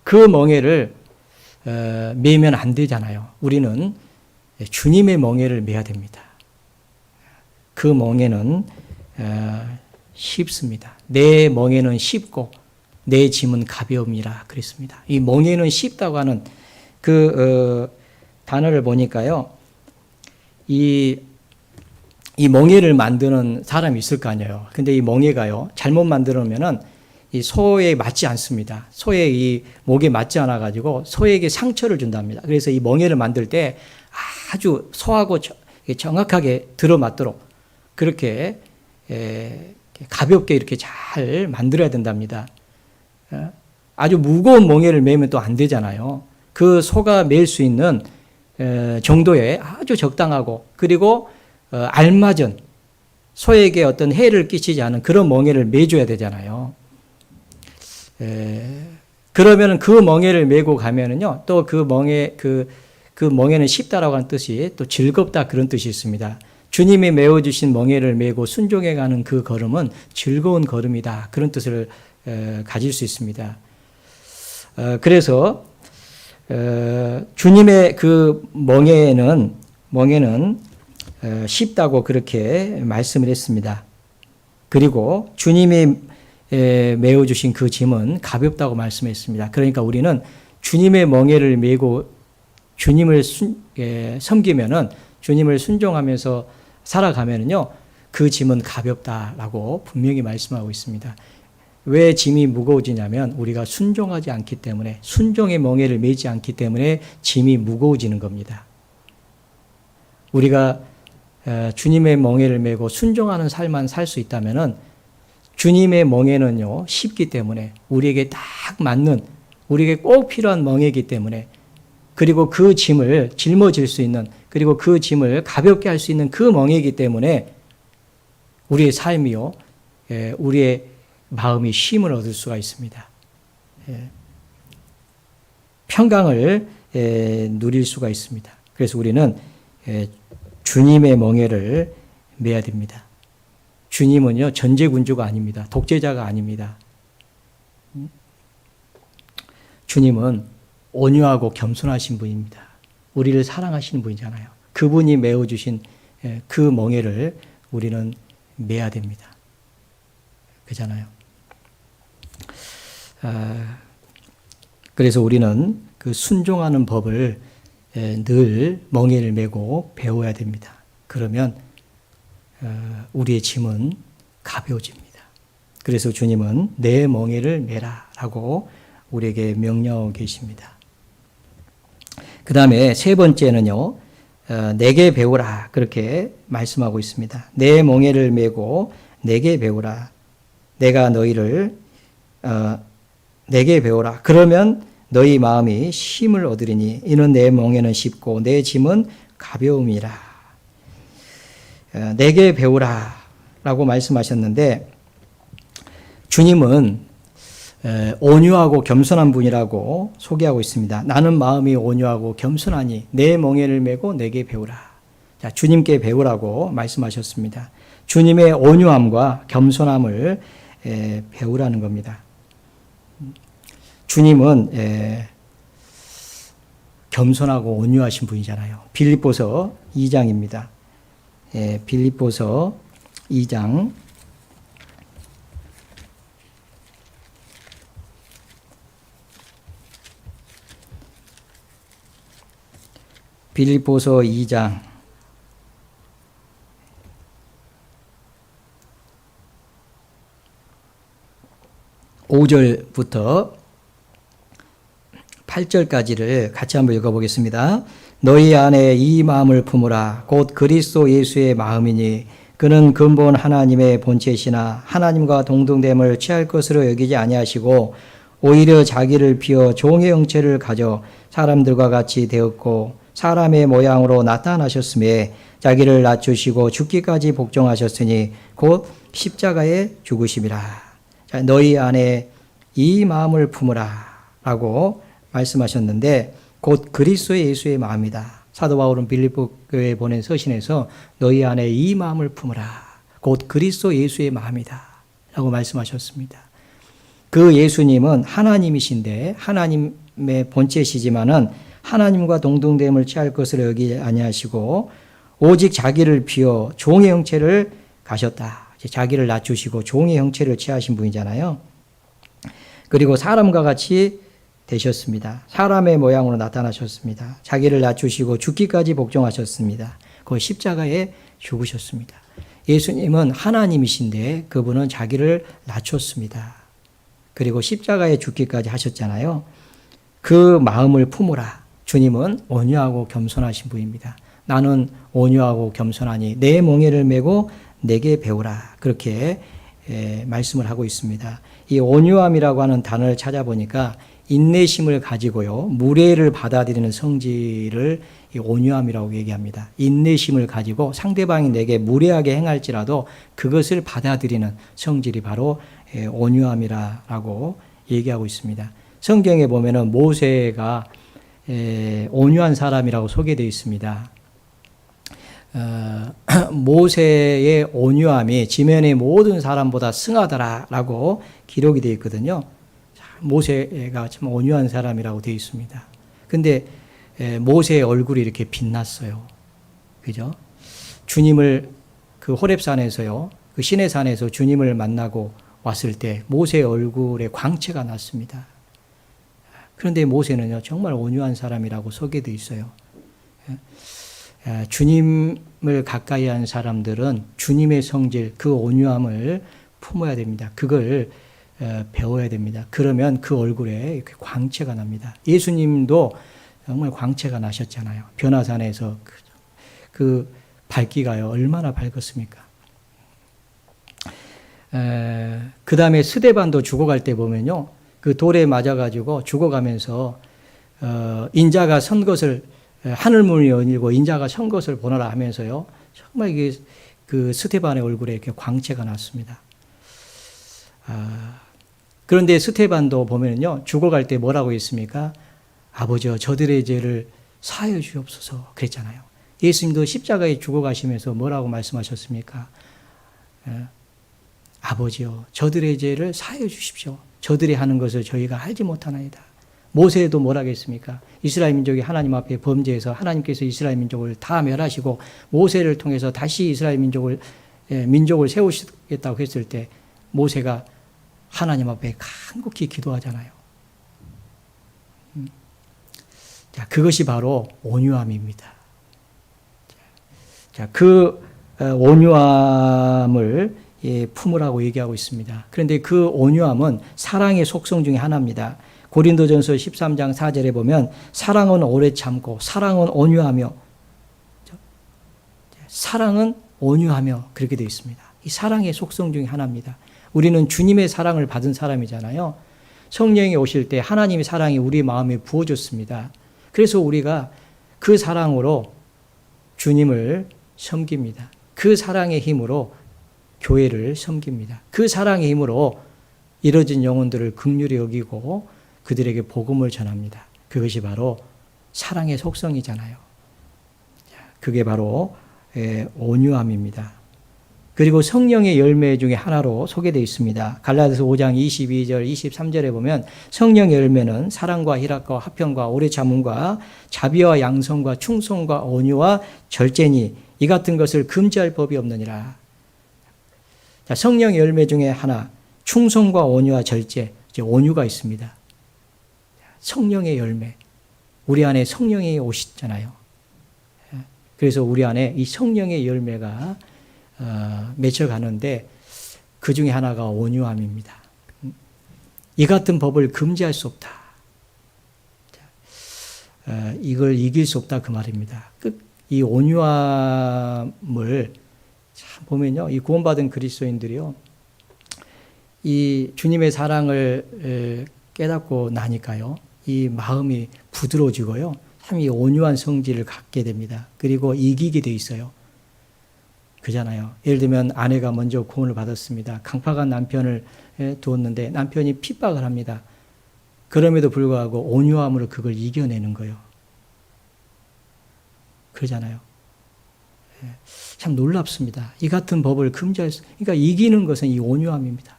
그 멍에를 매면 안 되잖아요. 우리는 주님의 멍에를 매야 됩니다. 그 멍에는 쉽습니다. 내 멍에는 쉽고 내 짐은 가벼움이라 그랬습니다. 이 멍에는 쉽다고 하는 그 단어를 보니까요, 이 멍에를 만드는 사람이 있을 거 아니에요. 근데 이 멍에가요, 잘못 만들면은 이 소에 맞지 않습니다. 소의 이 목에 맞지 않아 가지고 소에게 상처를 준답니다. 그래서 이 멍에를 만들 때 아주 소하고 정확하게 들어맞도록 그렇게 가볍게 이렇게 잘 만들어야 된답니다. 아주 무거운 멍에를 매면 또 안 되잖아요. 그 소가 맬 수 있는 정도에 아주 적당하고, 그리고 알맞은, 소에게 어떤 해를 끼치지 않은 그런 멍에를 매줘야 되잖아요. 그러면 그 멍에를 메고 가면은요, 또 그 멍에는 쉽다라고 하는 뜻이 또 즐겁다 그런 뜻이 있습니다. 주님이 메워주신 멍에를 메고 순종해 가는 그 걸음은 즐거운 걸음이다 그런 뜻을 가질 수 있습니다. 그래서 주님의 그 멍에는 쉽다고 그렇게 말씀을 했습니다. 그리고 주님이 메워주신 그 짐은 가볍다고 말씀했습니다. 그러니까 우리는 주님의 멍에를 메고 주님을 섬기면은, 주님을 순종하면서 살아가면은요, 그 짐은 가볍다라고 분명히 말씀하고 있습니다. 왜 짐이 무거워지냐면 우리가 순종하지 않기 때문에, 순종의 멍에를 메지 않기 때문에 짐이 무거워지는 겁니다. 우리가 주님의 멍에를 메고 순종하는 삶만 살 수 있다면은, 주님의 멍에는요 쉽기 때문에, 우리에게 딱 맞는, 우리에게 꼭 필요한 멍에이기 때문에, 그리고 그 짐을 짊어질 수 있는, 그리고 그 짐을 가볍게 할 수 있는 그 멍에이기 때문에 우리의 삶이요, 우리의 마음이 쉼을 얻을 수가 있습니다. 평강을 누릴 수가 있습니다. 그래서 우리는 주님의 멍에를 메야 됩니다. 주님은요, 전제군주가 아닙니다. 독재자가 아닙니다. 주님은 온유하고 겸손하신 분입니다. 우리를 사랑하시는 분이잖아요. 그분이 메어주신 그 멍에를 우리는 메야 됩니다. 그잖아요. 그래서 우리는 그 순종하는 법을 늘 멍에를 메고 배워야 됩니다. 그러면 우리의 짐은 가벼워집니다. 그래서 주님은 내 멍에를 메라 라고 우리에게 명령하고 계십니다. 그 다음에 세 번째는요, 내게 배우라 그렇게 말씀하고 있습니다. 내 멍에를 메고 내게 배우라. 내가 너희를 내게 배우라. 그러면 너희 마음이 쉼을 얻으리니 이는 내 멍에는 쉽고 내 짐은 가벼움이라. 내게 배우라 라고 말씀하셨는데, 주님은 온유하고 겸손한 분이라고 소개하고 있습니다. 나는 마음이 온유하고 겸손하니 내 멍에를 메고 내게 배우라. 자, 주님께 배우라고 말씀하셨습니다. 주님의 온유함과 겸손함을 배우라는 겁니다. 주님은 겸손하고 온유하신 분이잖아요. 빌립보서 2장입니다. 빌립보서 2장 5절부터 8절까지를 같이 한번 읽어보겠습니다. 너희 안에 이 마음을 품으라. 곧 그리스도 예수의 마음이니 그는 근본 하나님의 본체시나 하나님과 동등됨을 취할 것으로 여기지 아니하시고 오히려 자기를 비워 종의 형체를 가져 사람들과 같이 되었고 사람의 모양으로 나타나셨으며 자기를 낮추시고 죽기까지 복종하셨으니 곧 십자가에 죽으심이라. 자, 너희 안에 이 마음을 품으라 라고 말씀하셨는데, 곧 그리스도 예수의 마음이다. 사도 바울은 빌립보 교회에 보낸 서신에서 너희 안에 이 마음을 품으라. 곧 그리스도 예수의 마음이다 라고 말씀하셨습니다. 그 예수님은 하나님이신데 하나님의 본체시지만은 하나님과 동등됨을 취할 것을 여기지 아니하시고 오직 자기를 비워 종의 형체를 가셨다. 자기를 낮추시고 종의 형체를 취하신 분이잖아요. 그리고 사람과 같이 되셨습니다. 사람의 모양으로 나타나셨습니다. 자기를 낮추시고 죽기까지 복종하셨습니다. 그 십자가에 죽으셨습니다. 예수님은 하나님이신데 그분은 자기를 낮췄습니다. 그리고 십자가에 죽기까지 하셨잖아요. 그 마음을 품으라. 주님은 온유하고 겸손하신 분입니다. 나는 온유하고 겸손하니 내 멍에를 메고 내게 배우라. 그렇게 말씀을 하고 있습니다. 이 온유함이라고 하는 단어를 찾아보니까 인내심을 가지고요, 무례를 받아들이는 성질을 이 온유함이라고 얘기합니다. 인내심을 가지고 상대방이 내게 무례하게 행할지라도 그것을 받아들이는 성질이 바로 온유함이라고 얘기하고 있습니다. 성경에 보면은 모세가 온유한 사람이라고 소개되어 있습니다. 모세의 온유함이 지면의 모든 사람보다 승하더라라고 기록이 되어 있거든요. 모세가 참 온유한 사람이라고 되어 있습니다. 근데 모세의 얼굴이 이렇게 빛났어요. 그죠? 주님을 그 호렙산에서요, 그 시내산에서 주님을 만나고 왔을 때 모세의 얼굴에 광채가 났습니다. 그런데 모세는요, 정말 온유한 사람이라고 소개되어 있어요. 주님을 가까이 한 사람들은 주님의 성질, 그 온유함을 품어야 됩니다. 그걸 배워야 됩니다. 그러면 그 얼굴에 이렇게 광채가 납니다. 예수님도 정말 광채가 나셨잖아요. 변화산에서 그 밝기가요, 얼마나 밝았습니까? 그 다음에 스데반도 죽어갈 때 보면요, 그 돌에 맞아가지고 죽어가면서 인자가 선 것을, 하늘문이 열리고 인자가 선 것을 보노라 하면서요, 정말 이게 그 스데반의 얼굴에 이렇게 광채가 났습니다. 그런데 스데반도 보면요, 죽어갈 때 뭐라고 했습니까? 아버지여, 저들의 죄를 사하여 주옵소서 그랬잖아요. 예수님도 십자가에 죽어가시면서 뭐라고 말씀하셨습니까? 아버지여, 저들의 죄를 사하여 주십시오. 저들이 하는 것을 저희가 알지 못하나이다. 모세도 뭐라고 했습니까? 이스라엘 민족이 하나님 앞에 범죄해서 하나님께서 이스라엘 민족을 다 멸하시고 모세를 통해서 다시 이스라엘 민족을 세우시겠다고 했을 때 모세가 하나님 앞에 간곡히 기도하잖아요. 자, 그것이 바로 온유함입니다. 자, 그 온유함을 품으라고 얘기하고 있습니다. 그런데 그 온유함은 사랑의 속성 중에 하나입니다. 고린도전서 13장 4절에 보면 사랑은 오래 참고 사랑은 온유하며, 사랑은 온유하며 그렇게 되어 있습니다. 이 사랑의 속성 중에 하나입니다. 우리는 주님의 사랑을 받은 사람이잖아요. 성령이 오실 때 하나님의 사랑이 우리 마음에 부어졌습니다. 그래서 우리가 그 사랑으로 주님을 섬깁니다. 그 사랑의 힘으로 교회를 섬깁니다. 그 사랑의 힘으로 이뤄진 영혼들을 긍휼히 여기고 그들에게 복음을 전합니다. 그것이 바로 사랑의 속성이잖아요. 그게 바로 온유함입니다. 그리고 성령의 열매 중에 하나로 소개되어 있습니다. 갈라디아서 5장 22절, 23절에 보면 성령의 열매는 사랑과 희락과 화평과 오래 참음과 자비와 양성과 충성과 온유와 절제니 이 같은 것을 금지할 법이 없느니라. 자, 성령의 열매 중에 하나, 충성과 온유와 절제, 이제 온유가 있습니다. 성령의 열매. 우리 안에 성령이 오시잖아요. 그래서 우리 안에 이 성령의 열매가 맺혀가는데 그 중에 하나가 온유함입니다. 이 같은 법을 금지할 수 없다. 이걸 이길 수 없다 그 말입니다. 이 온유함을 참 보면요, 이 구원받은 그리스도인들이요, 이 주님의 사랑을 깨닫고 나니까요, 이 마음이 부드러워지고요, 참 이 온유한 성질을 갖게 됩니다. 그리고 이기게 돼 있어요. 그잖아요. 예를 들면 아내가 먼저 구원을 받았습니다. 강팍한 남편을 두었는데 남편이 핍박을 합니다. 그럼에도 불구하고 온유함으로 그걸 이겨내는 거예요. 그러잖아요. 참 놀랍습니다. 이 같은 법을 금지할 수, 그러니까 이기는 것은 이 온유함입니다.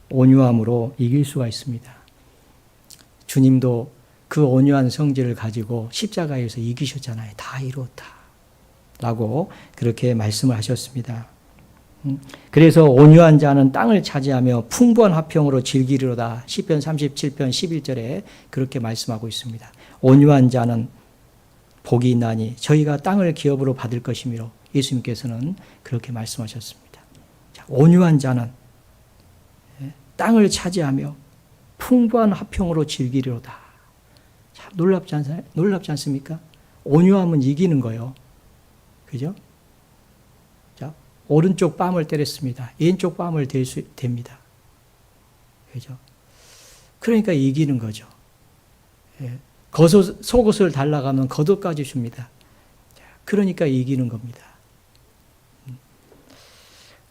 온유함으로 이길 수가 있습니다. 주님도 그 온유한 성질을 가지고 십자가에서 이기셨잖아요. 다 이루었다. 라고 그렇게 말씀을 하셨습니다. 그래서 온유한 자는 땅을 차지하며 풍부한 화평으로 즐기리로다. 시편 37편 11절에 그렇게 말씀하고 있습니다. 온유한 자는 복이 있나니 저희가 땅을 기업으로 받을 것이므로 예수님께서는 그렇게 말씀하셨습니다. 자, 온유한 자는 땅을 차지하며 풍부한 화평으로 즐기리로다. 참 놀랍지 않습니까? 온유함은 이기는 거예요. 그죠? 자, 오른쪽 뺨을 때렸습니다. 왼쪽 뺨을 댑니다. 그죠? 그러니까 이기는 거죠. 속옷을 달라가면 겉옷까지 줍니다. 그러니까 이기는 겁니다.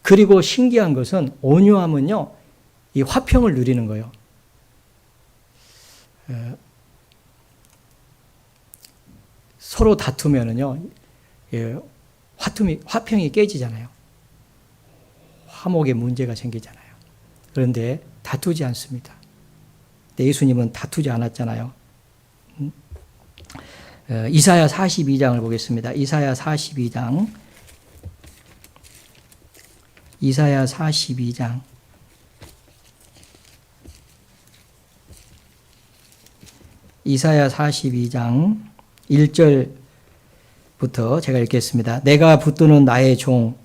그리고 신기한 것은 온유함은요, 이 화평을 누리는 거예요. 서로 다투면은요, 화평이 깨지잖아요. 화목에 문제가 생기잖아요. 그런데 다투지 않습니다. 예수님은 다투지 않았잖아요. 이사야 42장을 보겠습니다. 이사야 42장. 이사야 42장. 이사야 42장 1절부터 제가 읽겠습니다. 내가 붙드는 나의 종,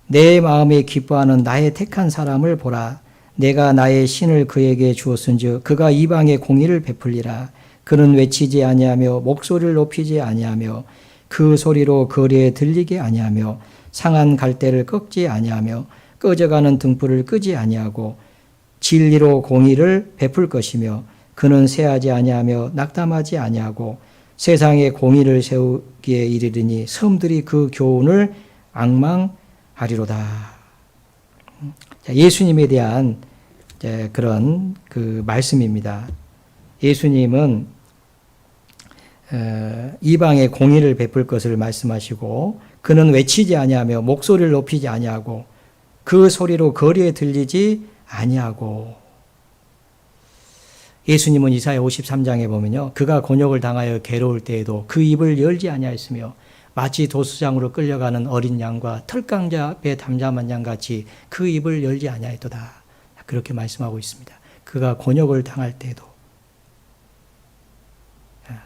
내 마음에 기뻐하는 나의 택한 사람을 보라. 내가 나의 신을 그에게 주었은즉 그가 이방의 공의를 베풀리라. 그는 외치지 아니하며 목소리를 높이지 아니하며 그 소리로 거리에 들리게 아니하며 상한 갈대를 꺾지 아니하며 꺼져가는 등불을 끄지 아니하고 진리로 공의를 베풀 것이며 그는 쇠하지 아니하며 낙담하지 아니하고 세상에 공의를 세우기에 이르리니 섬들이 그 교훈을 앙망하리로다. 예수님에 대한 그런 그 말씀입니다. 예수님은 이방에 공의를 베풀 것을 말씀하시고 그는 외치지 아니하며 목소리를 높이지 아니하고 그 소리로 거리에 들리지 아니하고. 예수님은 이사야 53장에 보면요, 그가 곤욕을 당하여 괴로울 때에도 그 입을 열지 아니하였으며 마치 도수장으로 끌려가는 어린 양과 털강자 앞에 담잠한 양같이 그 입을 열지 아니하였도다. 그렇게 말씀하고 있습니다. 그가 곤욕을 당할 때에도,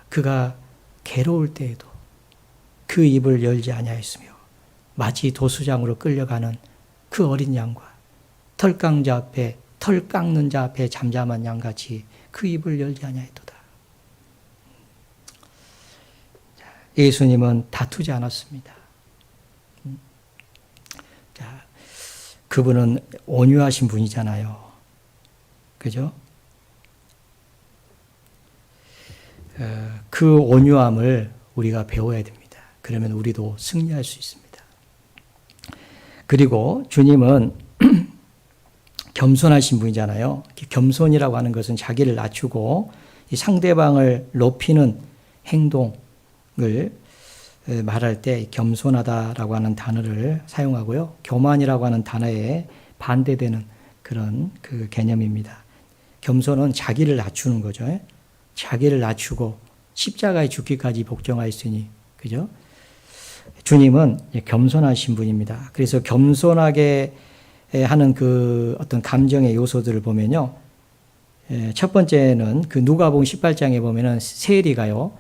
그가 괴로울 때에도 그 입을 열지 아니하였으며 마치 도수장으로 끌려가는 그 어린 양과 털강자 앞에, 털 깎는 자 앞에 잠잠한 양같이 그 입을 열지 아니하였도다. 예수님은 다투지 않았습니다. 자, 그분은 온유하신 분이잖아요. 그죠? 그 온유함을 우리가 배워야 됩니다. 그러면 우리도 승리할 수 있습니다. 그리고 주님은 겸손하신 분이잖아요. 겸손이라고 하는 것은 자기를 낮추고 이 상대방을 높이는 행동을 말할 때 겸손하다라고 하는 단어를 사용하고요. 교만이라고 하는 단어에 반대되는 그런 그 개념입니다. 겸손은 자기를 낮추는 거죠. 자기를 낮추고 십자가에 죽기까지 복종하였으니, 그죠? 주님은 겸손하신 분입니다. 그래서 겸손하게 하는 그 어떤 감정의 요소들을 보면요. 첫 번째는 그 누가복음 18장에 보면은 세리가요.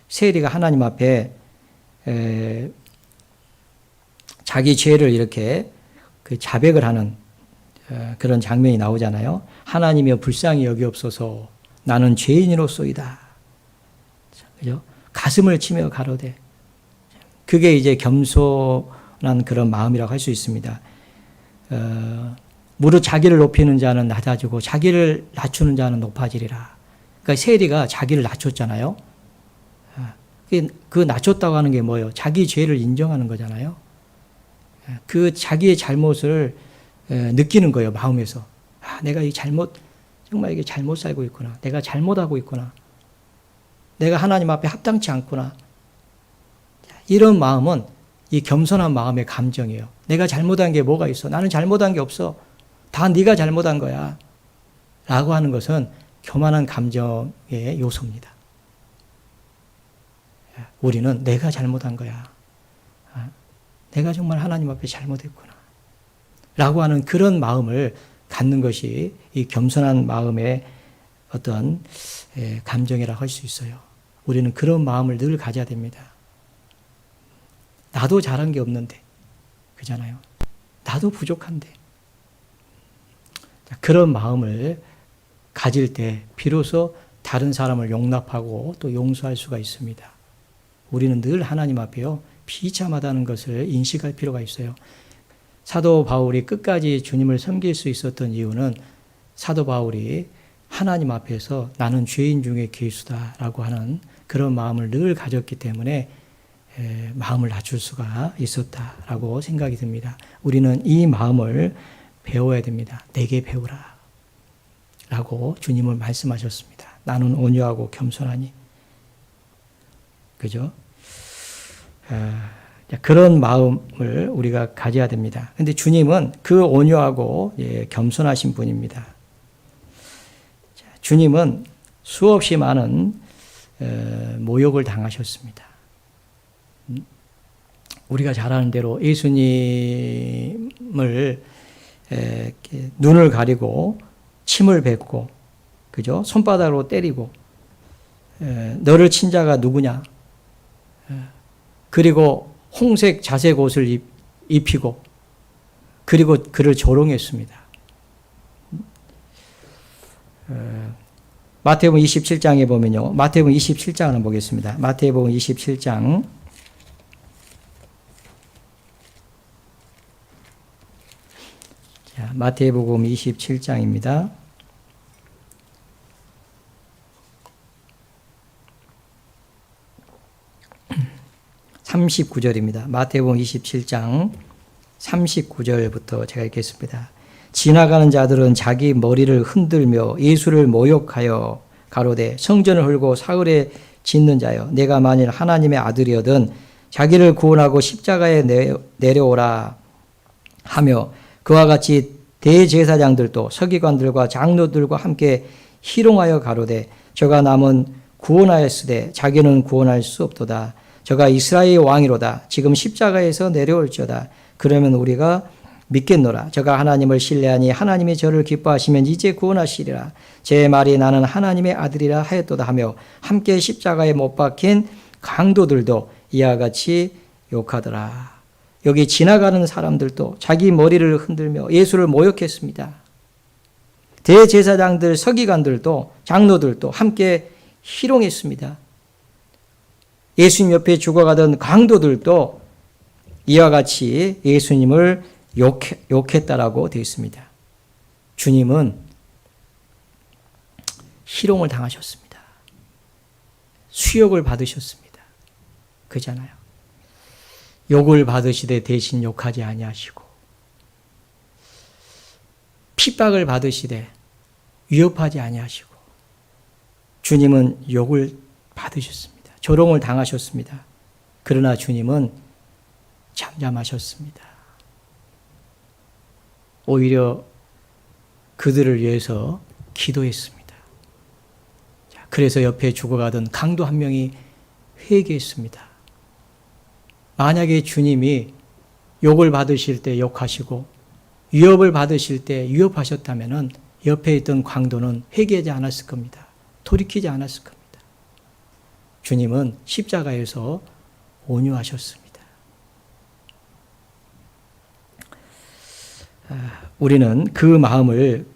세리가 하나님 앞에 자기 죄를 이렇게 그 자백을 하는 그런 장면이 나오잖아요. 하나님이여 불쌍히 여기옵소서 나는 죄인이로소이다. 그죠? 가슴을 치며 가로되. 그게 이제 겸손한 그런 마음이라고 할 수 있습니다. 무릇 자기를 높이는 자는 낮아지고 자기를 낮추는 자는 높아지리라. 그러니까 세리가 자기를 낮췄잖아요. 그 낮췄다고 하는 게 뭐예요? 자기 죄를 인정하는 거잖아요. 그 자기의 잘못을 느끼는 거예요, 마음에서. 내가 이 정말 이게 잘못 살고 있구나. 내가 잘못하고 있구나. 내가 하나님 앞에 합당치 않구나. 이런 마음은 이 겸손한 마음의 감정이에요. 내가 잘못한 게 뭐가 있어? 나는 잘못한 게 없어. 다 네가 잘못한 거야. 라고 하는 것은 교만한 감정의 요소입니다. 우리는 내가 잘못한 거야. 내가 정말 하나님 앞에 잘못했구나. 라고 하는 그런 마음을 갖는 것이 이 겸손한 마음의 어떤 감정이라고 할 수 있어요. 우리는 그런 마음을 늘 가져야 됩니다. 나도 잘한 게 없는데, 그잖아요. 나도 부족한데. 그런 마음을 가질 때 비로소 다른 사람을 용납하고 또 용서할 수가 있습니다. 우리는 늘 하나님 앞에요, 비참하다는 것을 인식할 필요가 있어요. 사도 바울이 끝까지 주님을 섬길 수 있었던 이유는 사도 바울이 하나님 앞에서 나는 죄인 중에 괴수다라고 하는 그런 마음을 늘 가졌기 때문에 마음을 낮출 수가 있었다라고 생각이 듭니다. 우리는 이 마음을 배워야 됩니다. 내게 배우라 라고 주님은 말씀하셨습니다. 나는 온유하고 겸손하니. 그죠? 그런 마음을 우리가 가져야 됩니다. 그런데 주님은 그 온유하고 겸손하신 분입니다. 주님은 수없이 많은 모욕을 당하셨습니다. 우리가 잘 아는 대로 예수님을 눈을 가리고 침을 뱉고, 그죠? 손바닥으로 때리고, 너를 친 자가 누구냐? 그리고 홍색 자색 옷을 입히고, 그리고 그를 조롱했습니다. 마태복음 27장에 보면요. 마태복음 27장을 한번 보겠습니다. 마태복음 27장. 자, 마태복음 27장입니다. (39절입니다) 마태복음 27장 39절부터 제가 읽겠습니다. 지나가는 자들은 자기 머리를 흔들며 예수를 모욕하여 가로되 성전을 헐고 사흘에 짓는 자여 내가 만일 하나님의 아들이어든 자기를 구원하고 십자가에 내려오라 하며 그와 같이 대제사장들도 서기관들과 장로들과 함께 희롱하여 가로되 저가 남은 구원하였으되 자기는 구원할 수 없도다. 저가 이스라엘의 왕이로다. 지금 십자가에서 내려올지어다. 그러면 우리가 믿겠노라. 저가 하나님을 신뢰하니 하나님이 저를 기뻐하시면 이제 구원하시리라. 제 말이 나는 하나님의 아들이라 하였도다 하며 함께 십자가에 못 박힌 강도들도 이와 같이 욕하더라. 여기 지나가는 사람들도 자기 머리를 흔들며 예수를 모욕했습니다. 대제사장들, 서기관들도 장로들도 함께 희롱했습니다. 예수님 옆에 죽어가던 강도들도 이와 같이 예수님을 욕했다라고 되어 있습니다. 주님은 희롱을 당하셨습니다. 수욕을 받으셨습니다. 그잖아요. 욕을 받으시되 대신 욕하지 아니하시고 핍박을 받으시되 위협하지 아니하시고 주님은 욕을 받으셨습니다. 조롱을 당하셨습니다. 그러나 주님은 잠잠하셨습니다. 오히려 그들을 위해서 기도했습니다. 그래서 옆에 죽어가던 강도 한 명이 회개했습니다. 만약에 주님이 욕을 받으실 때 욕하시고 위협을 받으실 때 위협하셨다면 옆에 있던 강도는 회개하지 않았을 겁니다. 돌이키지 않았을 겁니다. 주님은 십자가에서 온유하셨습니다. 우리는 그 마음을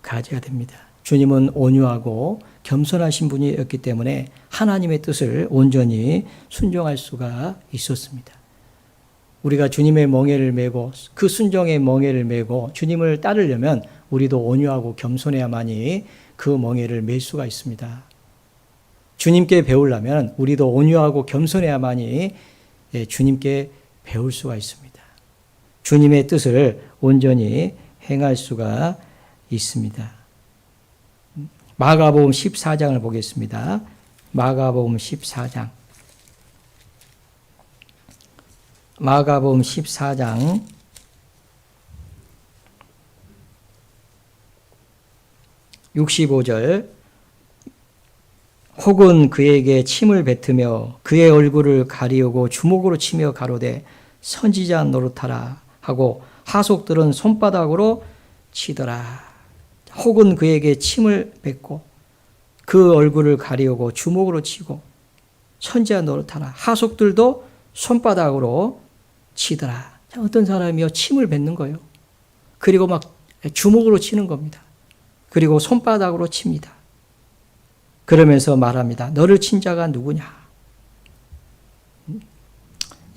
가져야 됩니다. 주님은 온유하고 겸손하신 분이었기 때문에 하나님의 뜻을 온전히 순종할 수가 있었습니다. 우리가 주님의 멍에를 메고 그 순종의 멍에를 메고 주님을 따르려면 우리도 온유하고 겸손해야만이 그 멍에를 맬 수가 있습니다. 주님께 배우려면 우리도 온유하고 겸손해야만이 주님께 배울 수가 있습니다. 주님의 뜻을 온전히 행할 수가 있습니다. 마가복음 14장을 보겠습니다. 마가복음 14장. 마가복음 14장 65절. 혹은 그에게 침을 뱉으며 그의 얼굴을 가리우고 주먹으로 치며 가로되 선지자 노릇하라 하고 하속들은 손바닥으로 치더라. 혹은 그에게 침을 뱉고 그 얼굴을 가리우고 주먹으로 치고 선지자 노릇하라. 하속들도 손바닥으로 치더라. 어떤 사람이요 침을 뱉는 거예요. 그리고 막 주먹으로 치는 겁니다. 그리고 손바닥으로 칩니다. 그러면서 말합니다. 너를 친 자가 누구냐?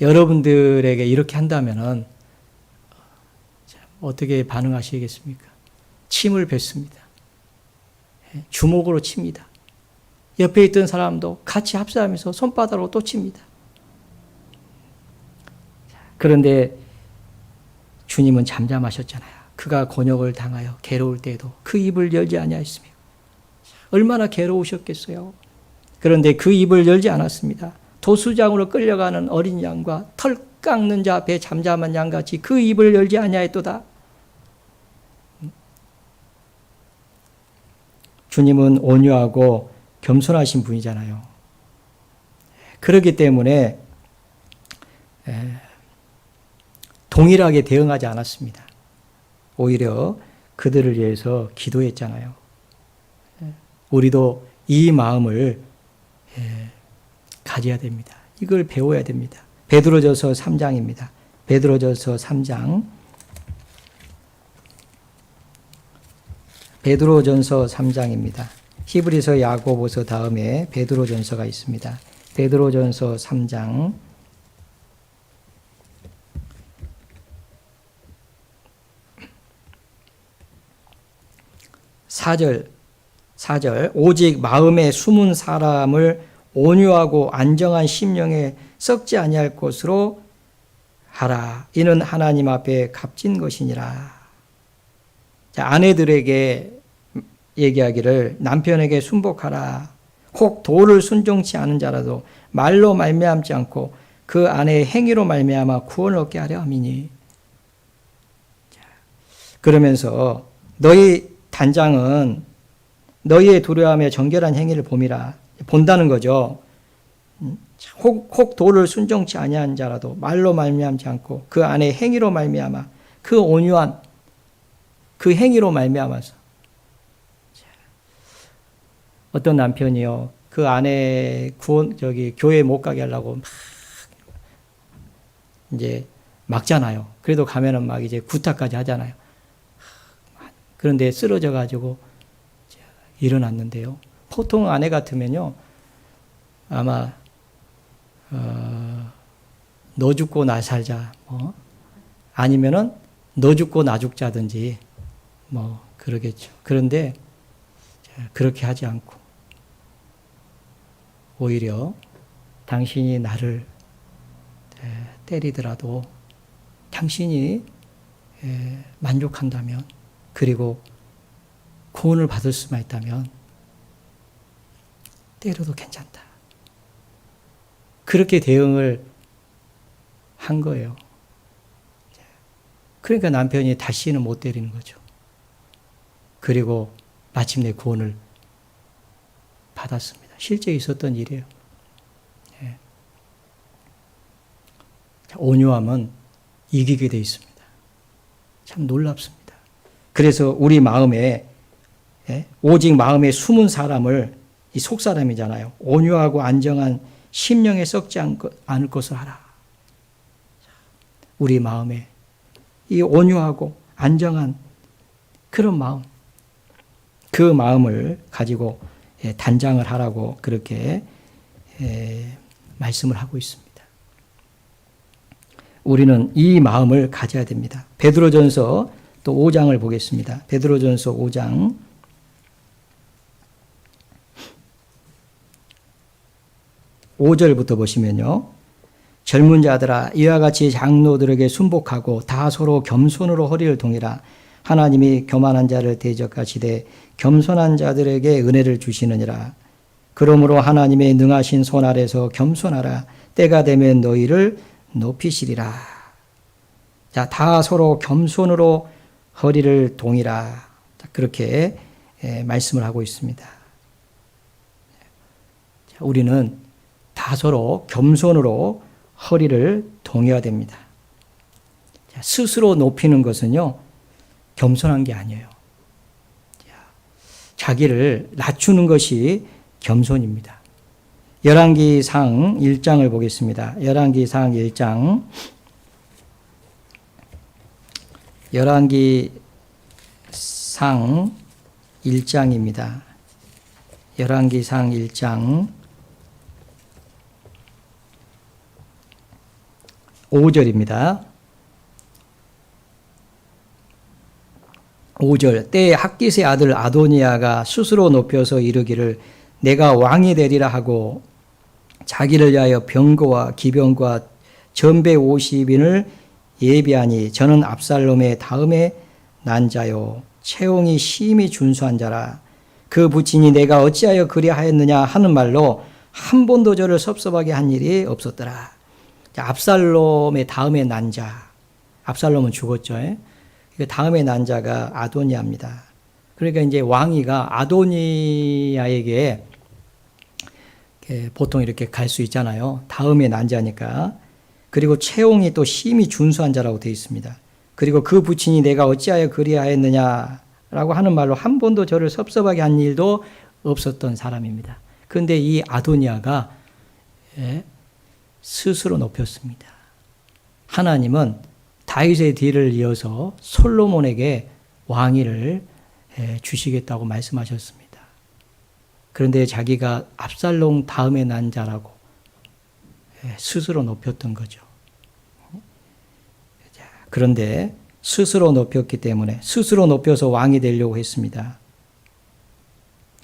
여러분들에게 이렇게 한다면은 어떻게 반응하시겠습니까? 침을 뱉습니다. 주먹으로 칩니다. 옆에 있던 사람도 같이 합사하면서 손바닥으로 또 칩니다. 그런데 주님은 잠잠하셨잖아요. 그가 곤욕을 당하여 괴로울 때에도 그 입을 열지 아니하였으며 얼마나 괴로우셨겠어요. 그런데 그 입을 열지 않았습니다. 도수장으로 끌려가는 어린 양과 털 깎는 자 앞에 잠잠한 양같이 그 입을 열지 아니하였도다. 주님은 온유하고 겸손하신 분이잖아요. 그렇기 때문에 동일하게 대응하지 않았습니다. 오히려 그들을 위해서 기도했잖아요. 우리도 이 마음을 가져야 됩니다. 이걸 배워야 됩니다. 베드로전서 3장입니다. 베드로전서 3장. 베드로전서 3장입니다. 히브리서, 야고보서 다음에 베드로전서가 있습니다. 베드로전서 3장 4절 오직 마음에 숨은 사람을 온유하고 안정한 심령에 썩지 아니할 것으로 하라. 이는 하나님 앞에 값진 것이니라. 자, 아내들에게 얘기하기를 남편에게 순복하라. 혹 도를 순종치 않은 자라도 말로 말미암지 않고 그 아내의 행위로 말미암아 구원을 얻게 하려 함이니. 그러면서 너희 단장은 너희의 두려움에 정결한 행위를 봄이라. 본다는 거죠. 혹 도를 순종치 아니한 자라도 말로 말미암지 않고 그 아내의 행위로 말미암아 그 온유한 그 행위로 말미암아서 어떤 남편이요 그 아내 교회 못 가게 하려고 막 이제 막잖아요. 그래도 가면은 막 이제 구타까지 하잖아요. 그런데 쓰러져 가지고 일어났는데요. 보통 아내 같으면요 아마 너 죽고 나 살자 아니면은 너 죽고 나 죽자든지 뭐 그러겠죠. 그런데 그렇게 하지 않고 오히려 당신이 나를 때리더라도 당신이 만족한다면, 그리고 구원을 받을 수만 있다면 때려도 괜찮다. 그렇게 대응을 한 거예요. 그러니까 남편이 다시는 못 때리는 거죠. 그리고 마침내 구원을 받았습니다. 실제 있었던 일이에요. 온유함은 이기게 돼 있습니다. 참 놀랍습니다. 그래서 우리 마음에, 오직 마음에 숨은 사람을, 이 속사람이잖아요. 온유하고 안정한 심령에 썩지 않을 것을 하라. 우리 마음에 이 온유하고 안정한 그런 마음, 그 마음을 가지고 단장을 하라고 그렇게 말씀을 하고 있습니다. 우리는 이 마음을 가져야 됩니다. 베드로전서 또 5장을 보겠습니다. 베드로전서 5장 5절부터 보시면요. 젊은 자들아 이와 같이 장로들에게 순복하고 다 서로 겸손으로 허리를 동이라. 하나님이 교만한 자를 대적하시되 겸손한 자들에게 은혜를 주시느니라. 그러므로 하나님의 능하신 손 아래서 겸손하라. 때가 되면 너희를 높이시리라. 자, 다 서로 겸손으로 허리를 동이라. 그렇게 말씀을 하고 있습니다. 자, 우리는 다 서로 겸손으로 허리를 동여야 됩니다. 자, 스스로 높이는 것은요, 겸손한 게 아니에요. 자기를 낮추는 것이 겸손입니다. 열왕기상 1장을 보겠습니다. 열왕기상 1장. 열왕기상 1장입니다. 열왕기상 1장 5절입니다. 5절. 때에 학깃의 아들 아도니아가 스스로 높여서 이르기를 내가 왕이 되리라 하고 자기를 위하여 병거와 기병과 전배 50인을 예비하니 저는 압살롬의 다음에 난 자요 채용이 심히 준수한 자라. 그 부친이 내가 어찌하여 그리하였느냐 하는 말로 한 번도 저를 섭섭하게 한 일이 없었더라. 압살롬의 다음에 난 자. 압살롬은 죽었죠. 그 다음에 난 자가 아도니아입니다. 그러니까 이제 왕위가 아도니아에게 보통 이렇게 갈 수 있잖아요. 다음에 난 자니까. 그리고 채용이 또 심히 준수한 자라고 되어 있습니다. 그리고 그 부친이 내가 어찌하여 그리하였느냐라고 하는 말로 한 번도 저를 섭섭하게 한 일도 없었던 사람입니다. 그런데 이 아도니아가 스스로 높였습니다. 하나님은 다윗의 뒤를 이어서 솔로몬에게 왕위를 주시겠다고 말씀하셨습니다. 그런데 자기가 압살롬 다음에 난 자라고 스스로 높였던 거죠. 그런데 스스로 높였기 때문에 스스로 높여서 왕이 되려고 했습니다.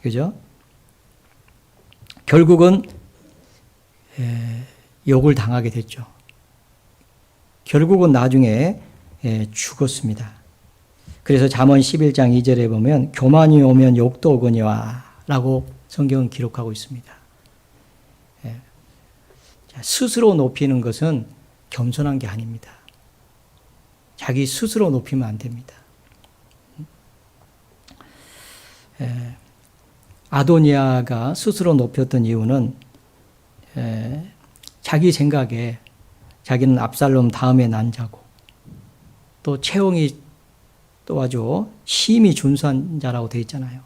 그죠? 결국은 욕을 당하게 됐죠. 결국은 나중에 죽었습니다. 그래서 잠언 11장 2절에 보면 교만이 오면 욕도 오거니와 라고 성경은 기록하고 있습니다. 스스로 높이는 것은 겸손한 게 아닙니다. 자기 스스로 높이면 안 됩니다. 아도니아가 스스로 높였던 이유는 자기 생각에 자기는 압살롬 다음에 난 자고 또 채용이 또 아주 심히 준수한 자라고 되어 있잖아요.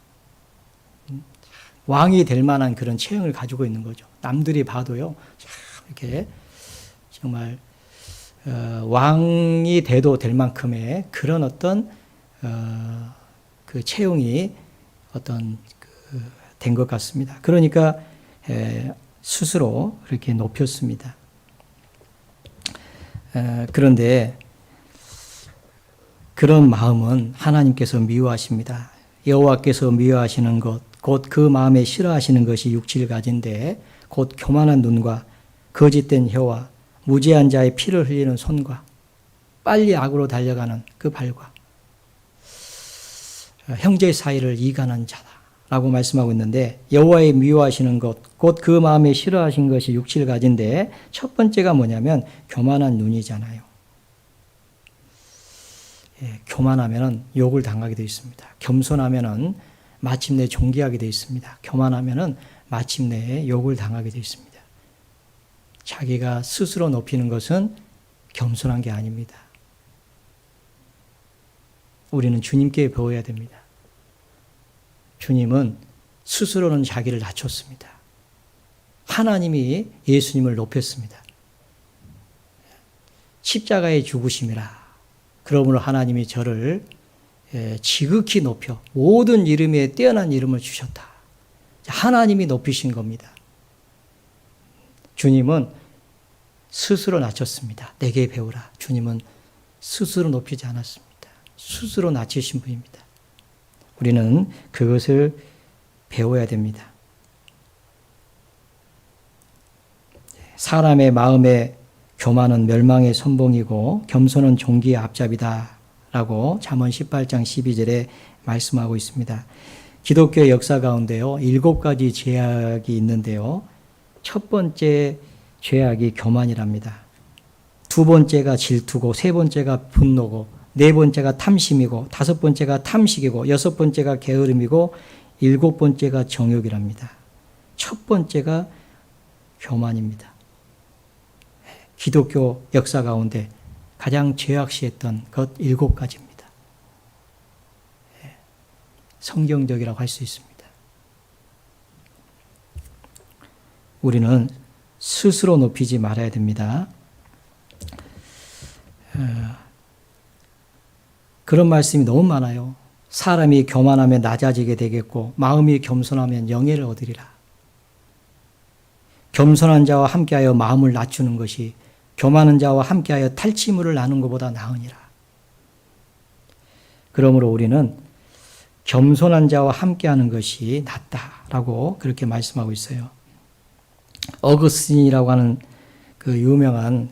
왕이 될 만한 그런 체형을 가지고 있는 거죠. 남들이 봐도요, 이렇게 정말 왕이 돼도 될 만큼의 그런 어떤 그 체형이 어떤 된 것 같습니다. 그러니까 스스로 그렇게 높였습니다. 그런데 그런 마음은 하나님께서 미워하십니다. 여호와께서 미워하시는 것, 곧 그 마음에 싫어하시는 것이 육칠가지인데 곧 교만한 눈과 거짓된 혀와 무죄한 자의 피를 흘리는 손과 빨리 악으로 달려가는 그 발과 형제 사이를 이간한 자다라고 말씀하고 있는데, 여호와의 미워하시는 것, 곧 그 마음에 싫어하신 것이 육칠가지인데 첫 번째가 뭐냐면 교만한 눈이잖아요. 교만하면은 욕을 당하게 되어 있습니다. 겸손하면은 마침내 존귀하게 되어 있습니다. 교만하면은 마침내 욕을 당하게 되어 있습니다. 자기가 스스로 높이는 것은 겸손한 게 아닙니다. 우리는 주님께 배워야 됩니다. 주님은 스스로는 자기를 낮췄습니다. 하나님이 예수님을 높였습니다. 십자가의 죽으심이라. 그러므로 하나님이 저를 지극히 높여 모든 이름에 뛰어난 이름을 주셨다. 하나님이 높이신 겁니다. 주님은 스스로 낮췄습니다. 내게 배우라. 주님은 스스로 높이지 않았습니다. 스스로 낮추신 분입니다. 우리는 그것을 배워야 됩니다. 사람의 마음에 교만은 멸망의 선봉이고 겸손은 존귀의 앞잡이다 라고 잠언 18장 12절에 말씀하고 있습니다. 기독교 역사 가운데요 7가지 죄악이 있는데요, 첫 번째 죄악이 교만이랍니다. 두 번째가 질투고, 세 번째가 분노고, 네 번째가 탐심이고, 다섯 번째가 탐식이고, 여섯 번째가 게으름이고, 일곱 번째가 정욕이랍니다. 첫 번째가 교만입니다. 기독교 역사 가운데 가장 죄악시했던 것 7가지입니다. 성경적이라고 할 수 있습니다. 우리는 스스로 높이지 말아야 됩니다. 그런 말씀이 너무 많아요. 사람이 교만하면 낮아지게 되겠고 마음이 겸손하면 영예를 얻으리라. 겸손한 자와 함께하여 마음을 낮추는 것이 교만한 자와 함께하여 탈취물을 나누는 것보다 나으니라. 그러므로 우리는 겸손한 자와 함께하는 것이 낫다라고 그렇게 말씀하고 있어요. 어거스틴이라고 하는 그 유명한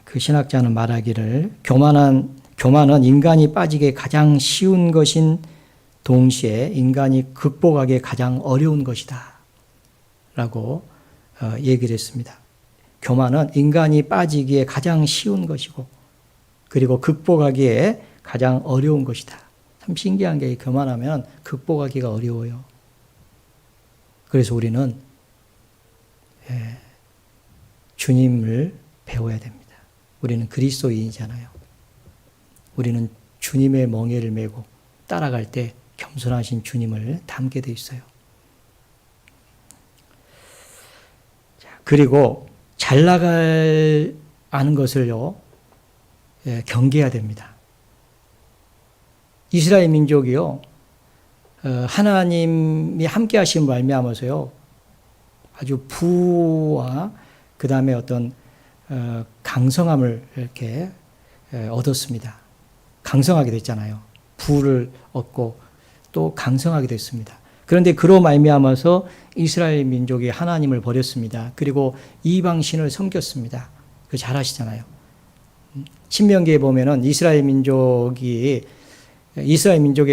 그 신학자는 말하기를 교만은 인간이 빠지게 가장 쉬운 것인 동시에 인간이 극복하기 가장 어려운 것이다 라고 얘기를 했습니다. 교만은 인간이 빠지기에 가장 쉬운 것이고 그리고 극복하기에 가장 어려운 것이다. 참 신기한 게 교만하면 극복하기가 어려워요. 그래서 우리는 주님을 배워야 됩니다. 우리는 그리스도인이잖아요. 우리는 주님의 멍에를 메고 따라갈 때 겸손하신 주님을 닮게 돼 있어요. 그리고 잘 나갈 아는 것을요, 경계해야 됩니다. 이스라엘 민족이요, 하나님이 함께 하심을 말미암아서요, 아주 부와 그 다음에 어떤 강성함을 이렇게 얻었습니다. 강성하게 됐잖아요. 부를 얻고 또 강성하게 됐습니다. 그런데 그로 말미암아서 이스라엘 민족이 하나님을 버렸습니다. 그리고 이방신을 섬겼습니다. 그 잘 아시잖아요. 신명기에 보면은 이스라엘 민족에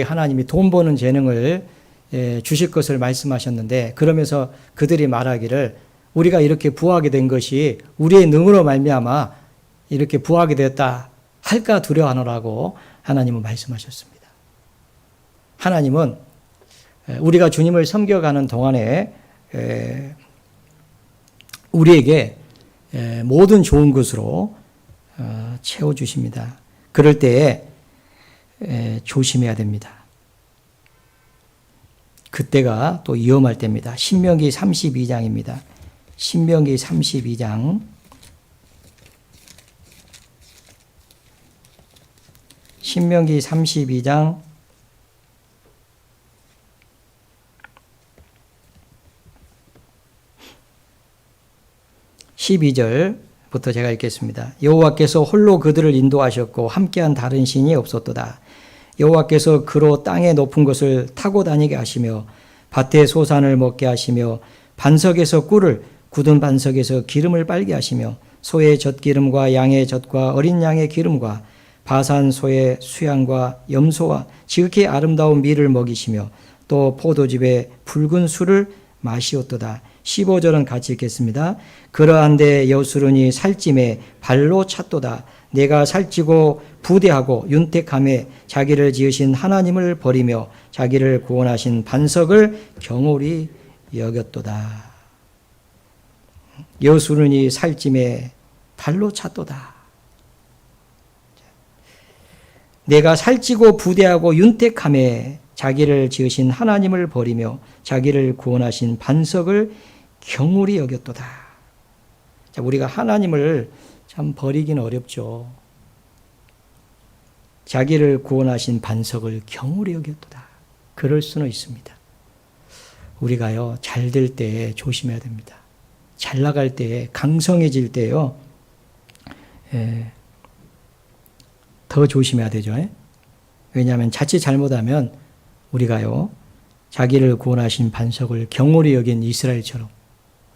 하나님이 돈 버는 재능을 주실 것을 말씀하셨는데, 그러면서 그들이 말하기를 우리가 이렇게 부하게 된 것이 우리의 능으로 말미암아 이렇게 부하게 되었다 할까 두려워하노라고 하나님은 말씀하셨습니다. 하나님은 우리가 주님을 섬겨가는 동안에 우리에게 모든 좋은 것으로 채워주십니다. 그럴 때에 조심해야 됩니다. 그때가 또 위험할 때입니다. 신명기 32장입니다. 신명기 32장. 신명기 32장 12절 부터 제가 읽겠습니다. 여호와께서 홀로 그들을 인도하셨고 함께한 다른 신이 없었도다. 여호와께서 그로 땅의 높은 곳을 타고 다니게 하시며 밭의 소산을 먹게 하시며 반석에서 꿀을 굳은 반석에서 기름을 빨게 하시며 소의 젖기름과 양의 젖과 어린 양의 기름과 바산 소의 수양과 염소와 지극히 아름다운 밀을 먹이시며 또 포도즙에 붉은 술을 마시었도다. 15절은 같이 읽겠습니다. 그러한데 여수론이 살찜에 발로 찼도다. 내가 살찌고 부대하고 윤택함에 자기를 지으신 하나님을 버리며 자기를 구원하신 반석을 경홀히 여겼도다. 여수론이 살찜에 발로 찼도다. 내가 살찌고 부대하고 윤택함에 자기를 지으신 하나님을 버리며 자기를 구원하신 반석을 경홀히 여겼도다. 자, 우리가 하나님을 참 버리기는 어렵죠. 자기를 구원하신 반석을 경홀히 여겼도다. 그럴 수는 있습니다. 우리가요, 잘 될 때 조심해야 됩니다. 잘 나갈 때, 강성해질 때요, 더 조심해야 되죠. 왜냐하면 자칫 잘못하면 우리가요, 자기를 구원하신 반석을 경홀히 여긴 이스라엘처럼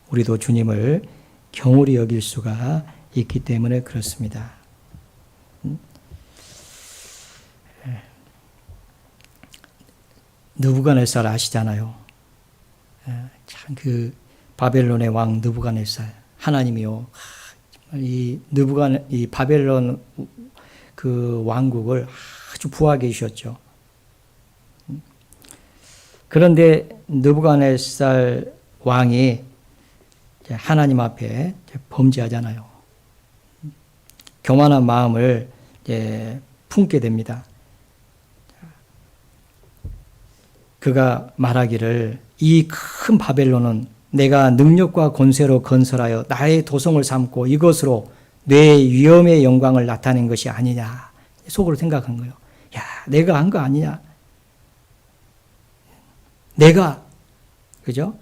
우리도 주님을 경홀히 여길 수가 있기 때문에 그렇습니다. 느부갓네살 아시잖아요. 참 그 바벨론의 왕 느부갓네살, 하나님이요, 이 바벨론 그 왕국을 아주 부하게 해주셨죠. 그런데 느부갓네살 왕이 하나님 앞에 범죄하잖아요. 교만한 마음을 품게 됩니다. 그가 말하기를 이 큰 바벨론은 내가 능력과 권세로 건설하여 나의 도성을 삼고 이것으로 내 위엄의 영광을 나타낸 것이 아니냐. 속으로 생각한 거예요. 야, 내가 한 거 아니냐. 내가, 그죠?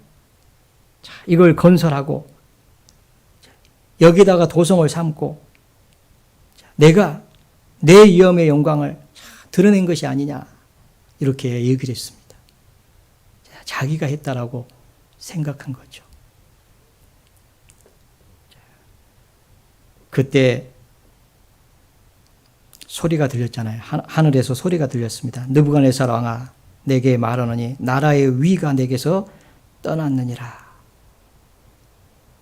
자, 이걸 건설하고 여기다가 도성을 삼고 내가 내 위엄의 영광을 드러낸 것이 아니냐. 이렇게 얘기를 했습니다. 자기가 했다라고 생각한 거죠. 그때 소리가 들렸잖아요. 하늘에서 소리가 들렸습니다. 느부갓네살 왕아, 내게 말하노니 나라의 위가 내게서 떠났느니라.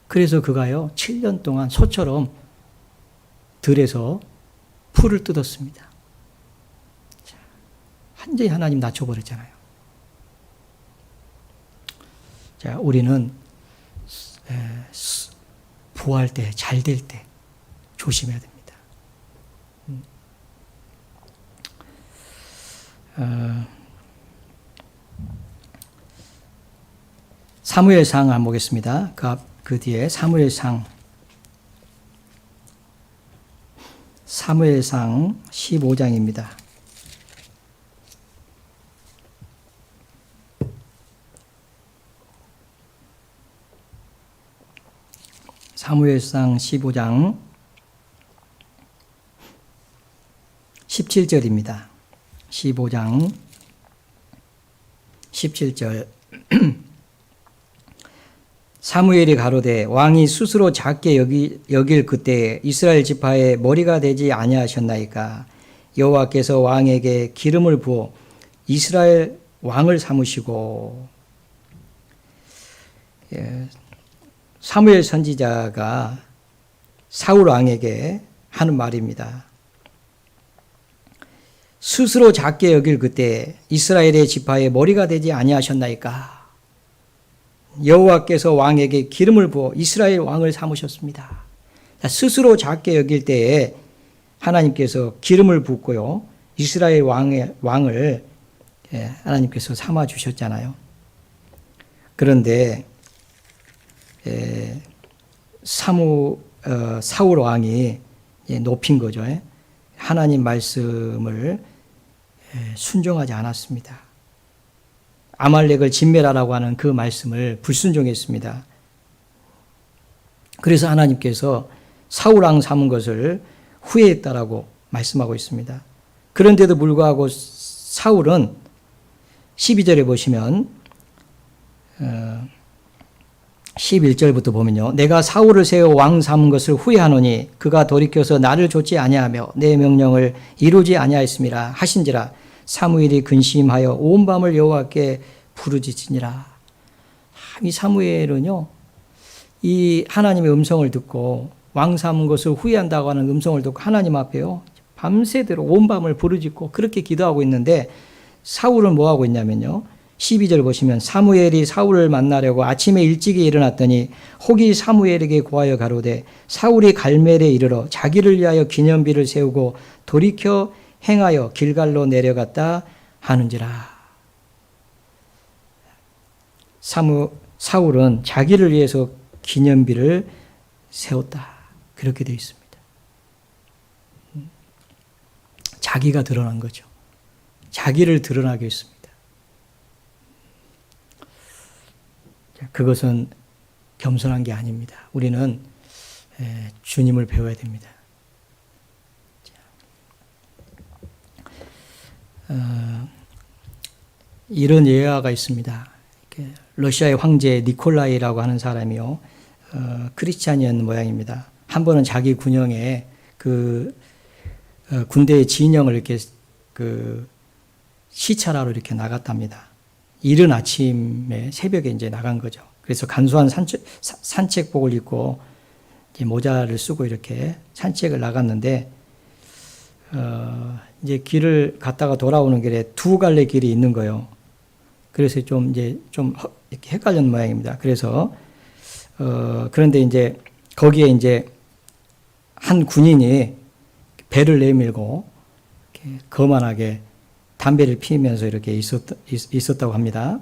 그래서 그가요, 7년 동안 소처럼 들에서 풀을 뜯었습니다. 완전히 하나님 낮춰버렸잖아요. 자, 우리는 부할 때, 잘 될 때 조심해야 됩니다. 사무엘상 한번 보겠습니다. 그 뒤에 사무엘상 15장입니다. 사무엘상 15장 17절입니다. 15장 17절 사무엘이 가로되 왕이 스스로 작게 여길 그때 이스라엘 지파의 머리가 되지 아니하셨나이까. 여호와께서 왕에게 기름을 부어 이스라엘 왕을 삼으시고. 사무엘 선지자가 사울 왕에게 하는 말입니다. 스스로 작게 여길 그때 이스라엘의 지파의 머리가 되지 아니하셨나이까. 여호와께서 왕에게 기름을 부어 이스라엘 왕을 삼으셨습니다. 스스로 작게 여길 때에 하나님께서 기름을 붓고요, 이스라엘 왕을 하나님께서 삼아 주셨잖아요. 그런데 사울 왕이 높인 거죠. 하나님 말씀을 순종하지 않았습니다. 아말렉을 진멸하라고 하는 그 말씀을 불순종했습니다. 그래서 하나님께서 사울 왕 삼은 것을 후회했다라고 말씀하고 있습니다. 그런데도 불구하고 사울은 12절에 보시면 11절부터 보면요. 내가 사울을 세워 왕 삼은 것을 후회하노니 그가 돌이켜서 나를 좇지 아니하며 내 명령을 이루지 아니하였음이라 하신지라. 사무엘이 근심하여 온 밤을 여호와께 부르짖으니라. 이 사무엘은요, 이 하나님의 음성을 듣고 왕 삼은 것을 후회한다고 하는 음성을 듣고 하나님 앞에요, 밤새도록 온 밤을 부르짖고 그렇게 기도하고 있는데, 사울은 뭐 하고 있냐면요, 12절 보시면 사무엘이 사울을 만나려고 아침에 일찍이 일어났더니 혹이 사무엘에게 고하여 가로되 사울이 갈멜에 이르러 자기를 위하여 기념비를 세우고 돌이켜 행하여 길갈로 내려갔다 하는지라. 사울은 자기를 위해서 기념비를 세웠다, 그렇게 되어 있습니다. 자기가 드러난 거죠. 자기를 드러나게 했습니다. 그것은 겸손한 게 아닙니다. 우리는 주님을 배워야 됩니다. 이런 예화가 있습니다. 러시아의 황제 니콜라이라고 하는 사람이요, 크리스찬이었는 모양입니다. 한 번은 자기 군영에 군대의 진영을 이렇게 시찰하러 이렇게 나갔답니다. 이른 아침에 새벽에 이제 나간 거죠. 그래서 간소한 산책복을 입고 이제 모자를 쓰고 이렇게 산책을 나갔는데, 이제 길을 갔다가 돌아오는 길에 두 갈래 길이 있는 거예요. 그래서 좀 이렇게 헷갈렸는 모양입니다. 그래서 그런데 이제 거기에 이제 한 군인이 배를 내밀고 이렇게 거만하게 담배를 피우면서 이렇게 있었다고 합니다.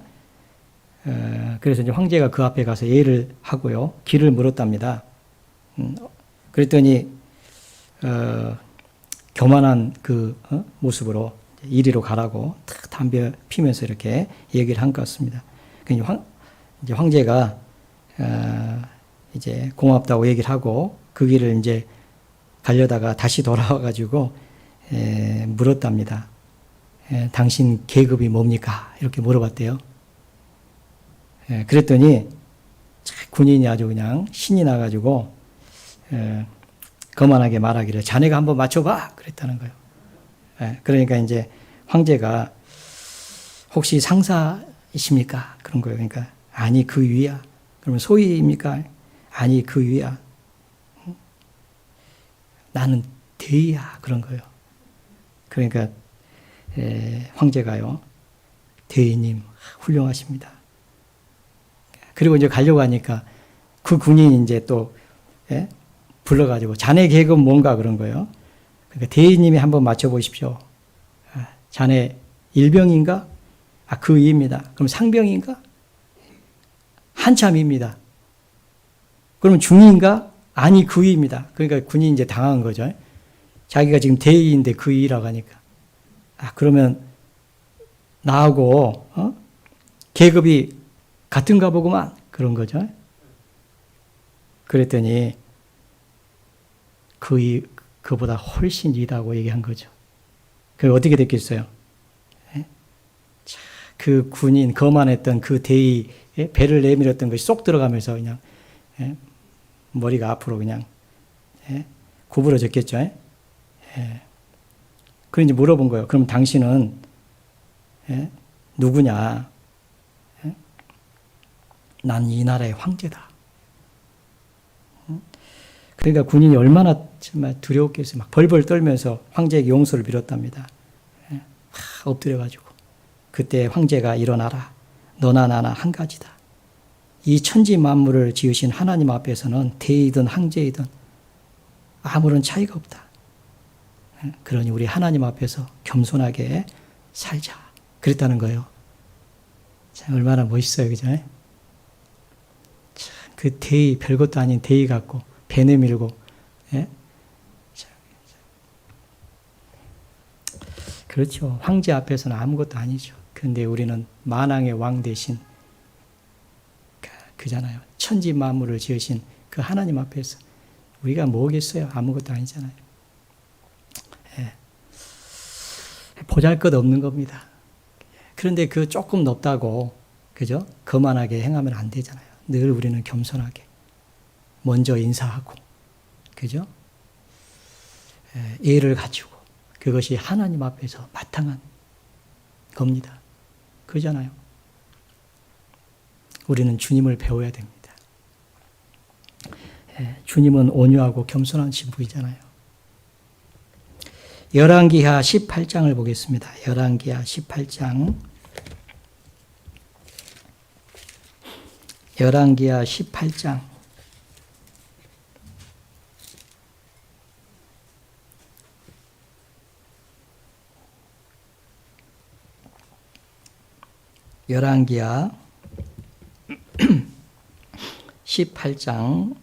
그래서 이제 황제가 그 앞에 가서 예를 하고요, 길을 물었답니다. 그랬더니 교만한 모습으로 이리로 가라고 탁 담배 피면서 이렇게 얘기를 한 것 같습니다. 이제 황제가 이제 고맙다고 얘기를 하고 그 길을 이제 가려다가 다시 돌아와가지고 물었답니다. 당신 계급이 뭡니까? 이렇게 물어봤대요. 그랬더니 군인이 아주 그냥 신이 나가지고 거만하게 말하기를 자네가 한번 맞춰봐 그랬다는 거예요. 그러니까 이제 황제가 혹시 상사이십니까? 그런 거예요. 그러니까 아니 그 위야. 그러면 소위입니까? 아니 그 위야. 나는 대위야. 그런 거예요. 그러니까 황제가요, 대위님 훌륭하십니다. 그리고 이제 가려고 하니까 그 군인이 이제 또 불러가지고 자네 계급은 뭔가 그런 거예요. 그러니까 대위님이 한번 맞춰보십시오. 자네 일병인가? 그 위입니다. 그럼 상병인가? 한참입니다. 그럼 중위인가? 아니 그 위입니다. 그러니까 군인이 이제 당한 거죠. 자기가 지금 대위인데 그 위라고 하니까. 그러면 나하고 계급이 같은가 보구만 그런 거죠. 그랬더니 그보다 훨씬 위다고 얘기한 거죠. 그게 어떻게 됐겠어요? 그 군인 거만했던 그 대위 배를 내밀었던 것이 쏙 들어가면서 그냥 머리가 앞으로 그냥 구부러졌겠죠. 그런지 물어본 거예요. 그럼 당신은 누구냐? 난 이 나라의 황제다. 그러니까 군인이 얼마나 정말 두려웠겠어요. 막 벌벌 떨면서 황제에게 용서를 빌었답니다. 엎드려가지고 그때 황제가 일어나라. 너나 나나 한 가지다. 이 천지 만물을 지으신 하나님 앞에서는 대이든 황제이든 아무런 차이가 없다. 그러니 우리 하나님 앞에서 겸손하게 살자. 그랬다는 거예요. 참 얼마나 멋있어요. 그죠? 참, 그 대의, 별것도 아닌 대의 갖고 배 내밀고, 그렇죠. 황제 앞에서는 아무것도 아니죠. 그런데 우리는 만왕의 왕 대신 그잖아요. 천지 만물을 지으신 그 하나님 앞에서 우리가 뭐겠어요? 아무것도 아니잖아요. 예. 보잘것없는 겁니다. 그런데 그 조금 높다고, 그죠? 거만하게 행하면 안 되잖아요. 늘 우리는 겸손하게 먼저 인사하고, 그죠? 예를 갖추고, 그것이 하나님 앞에서 마땅한 겁니다. 그러잖아요. 우리는 주님을 배워야 됩니다. 주님은 온유하고 겸손한 신부이잖아요. 열왕기하 18장을 보겠습니다. 열왕기하 18장. 열왕기하 18장. 열왕기하 18장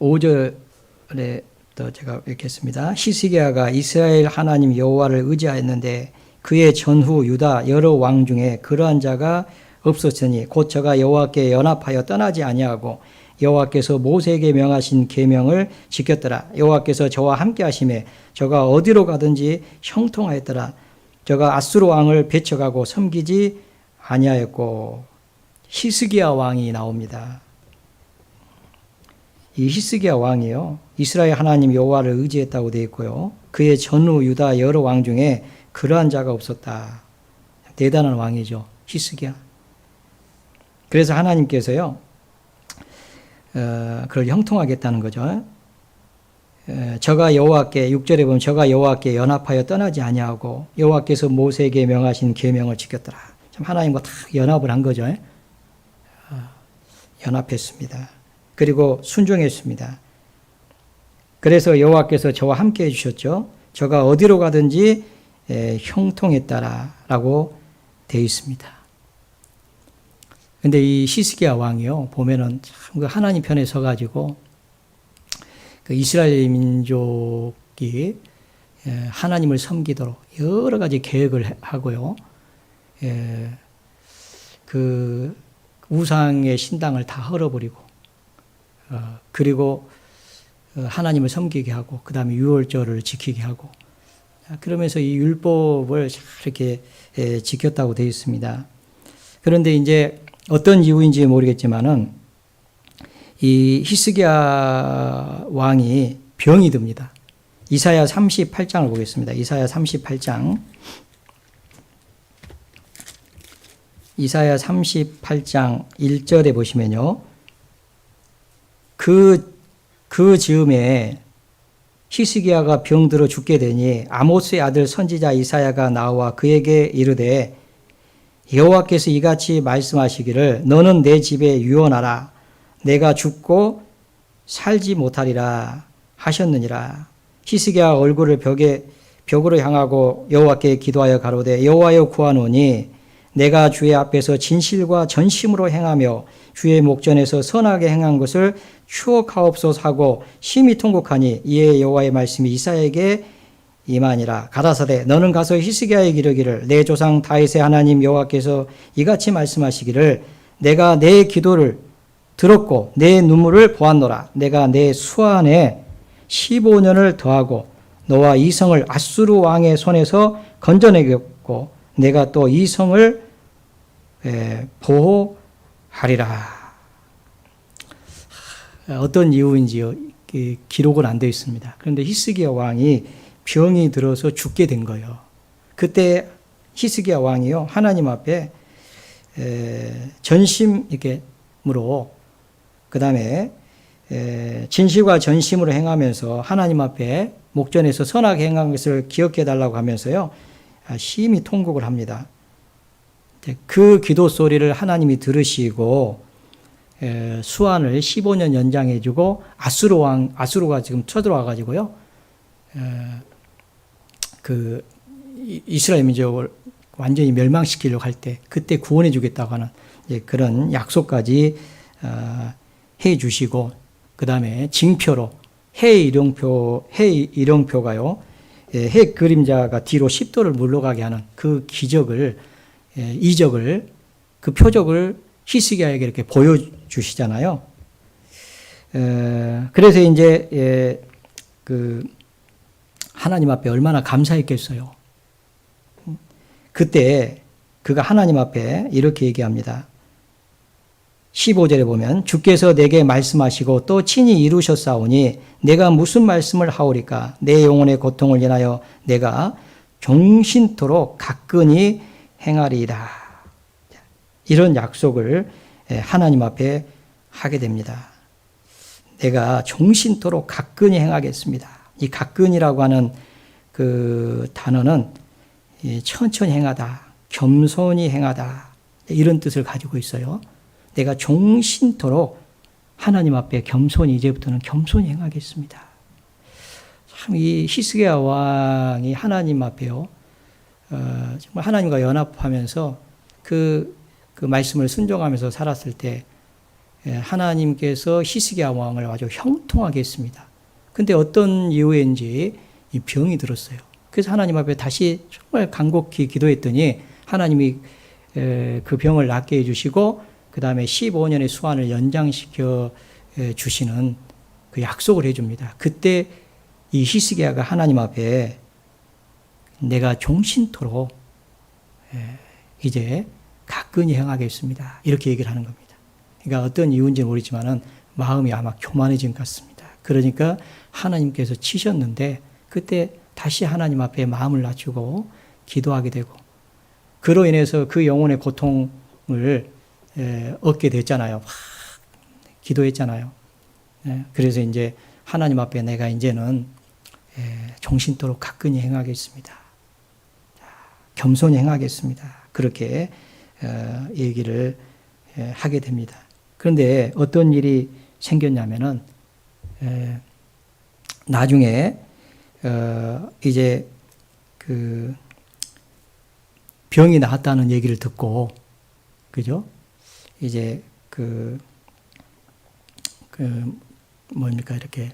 5절에 또 제가 읽겠습니다. 히스기야가 이스라엘 하나님 여호와를 의지하였는데 그의 전후 유다 여러 왕 중에 그러한 자가 없었으니 곧 저가 여호와께 연합하여 떠나지 아니하고 여호와께서 모세에게 명하신 계명을 지켰더라. 여호와께서 저와 함께 하심에 저가 어디로 가든지 형통하였더라. 저가 아수르 왕을 배척하고 섬기지 아니하였고. 히스기야 왕이 나옵니다. 이 히스기야 왕이요, 이스라엘 하나님 여호와를 의지했다고 되어 있고요. 그의 전후 유다 여러 왕 중에 그러한 자가 없었다. 대단한 왕이죠, 히스기야. 그래서 하나님께서요, 그걸 형통하겠다는 거죠. 저가 여호와께, 6절에 보면 저가 여호와께 연합하여 떠나지 아니하고 여호와께서 모세에게 명하신 계명을 지켰더라. 참 하나님과 다 연합을 한 거죠. 연합했습니다. 그리고 순종했습니다. 그래서 여호와께서 저와 함께 해주셨죠. 저가 어디로 가든지 형통했다라고 되어 있습니다. 그런데 이 히스기야 왕이요, 보면은 참 하나님 편에 서가지고 그 이스라엘 민족이 하나님을 섬기도록 여러 가지 계획을 하고요. 그 우상의 신당을 다 헐어버리고, 그리고 하나님을 섬기게 하고, 그 다음에 유월절을 지키게 하고, 그러면서 이 율법을 이렇게 지켰다고 되어 있습니다. 그런데 이제 어떤 이유인지 모르겠지만은 이 히스기야 왕이 병이 듭니다. 이사야 38장을 보겠습니다. 이사야 38장. 이사야 38장 1절에 보시면요. 그 즈음에 히스기야가 병들어 죽게 되니 아모스의 아들 선지자 이사야가 나와 그에게 이르되 여호와께서 이같이 말씀하시기를 너는 내 집에 유언하라. 내가 죽고 살지 못하리라 하셨느니라. 히스기야 얼굴을 벽으로 향하고 여호와께 기도하여 가로되 여호와여 구하노니 내가 주의 앞에서 진실과 전심으로 행하며 주의 목전에서 선하게 행한 것을 추억하옵소서 하고 심히 통곡하니 이에 여호와의 말씀이 이사야에게 임하니라. 가라사대 너는 가서 히스기야에게 이르기를 내 조상 다윗의 하나님 여호와께서 이같이 말씀하시기를 내가 내 기도를 들었고 내 눈물을 보았노라. 내가 내 수안에 15년을 더하고 너와 이 성을 아수르 왕의 손에서 건져내겠고 내가 또 이 성을 보호하리라. 어떤 이유인지요, 기록은 안 되어 있습니다. 그런데 히스기야 왕이 병이 들어서 죽게 된 거예요. 그때 히스기야 왕이요, 하나님 앞에 전심으로, 그 다음에 진실과 전심으로 행하면서 하나님 앞에 목전에서 선하게 행한 것을 기억해 달라고 하면서요, 심히 통곡을 합니다. 그 기도 소리를 하나님이 들으시고 수완을 15년 연장해주고 아수르가 지금 쳐들어와 가지고요, 그 이스라엘 민족을 완전히 멸망시키려고 할 때 그때 구원해주겠다고 하는 그런 약속까지 해주시고, 그 다음에 징표로 해 이령표가요, 해 그림자가 뒤로 10도를 물러가게 하는 그 이적을, 그 표적을 히스기야에게 이렇게 보여주시잖아요. 그래서 이제 하나님 앞에 얼마나 감사했겠어요. 그때 그가 하나님 앞에 이렇게 얘기합니다. 15절에 보면 주께서 내게 말씀하시고 또 친히 이루셨사오니 내가 무슨 말씀을 하오리까? 내 영혼의 고통을 인하여 내가 종신토록 가끈히 행하리이다. 이런 약속을 하나님 앞에 하게 됩니다. 내가 종신토록 가끈히 행하겠습니다. 이 가끈이라고 하는 그 단어는 천천히 행하다, 겸손히 행하다 이런 뜻을 가지고 있어요. 내가 종신토록 하나님 앞에 겸손히 이제부터는 겸손히 행하겠습니다. 참 이 히스기야 왕이 하나님 앞에요. 정말 하나님과 연합하면서 그 말씀을 순종하면서 살았을 때 하나님께서 히스기야 왕을 아주 형통하게 했습니다. 근데 어떤 이유인지 이 병이 들었어요. 그래서 하나님 앞에 다시 정말 간곡히 기도했더니 하나님이 그 병을 낫게 해주시고 그 다음에 15년의 수환을 연장시켜 주시는 그 약속을 해줍니다. 그때 이 히스기야가 하나님 앞에 내가 종신토록 이제 가끈히 행하겠습니다. 이렇게 얘기를 하는 겁니다. 그러니까 어떤 이유인지는 모르지만은 마음이 아마 교만해진 것 같습니다. 그러니까 하나님께서 치셨는데 그때 다시 하나님 앞에 마음을 낮추고 기도하게 되고 그로 인해서 그 영혼의 고통을 얻게 됐잖아요. 막 기도했잖아요. 그래서 이제 하나님 앞에 내가 이제는 종신토록 가끈히 행하겠습니다. 겸손히 행하겠습니다. 그렇게 얘기를 하게 됩니다. 그런데 어떤 일이 생겼냐면은 나중에 이제 그 병이 나았다는 얘기를 듣고 그죠? 이제 뭡니까 이렇게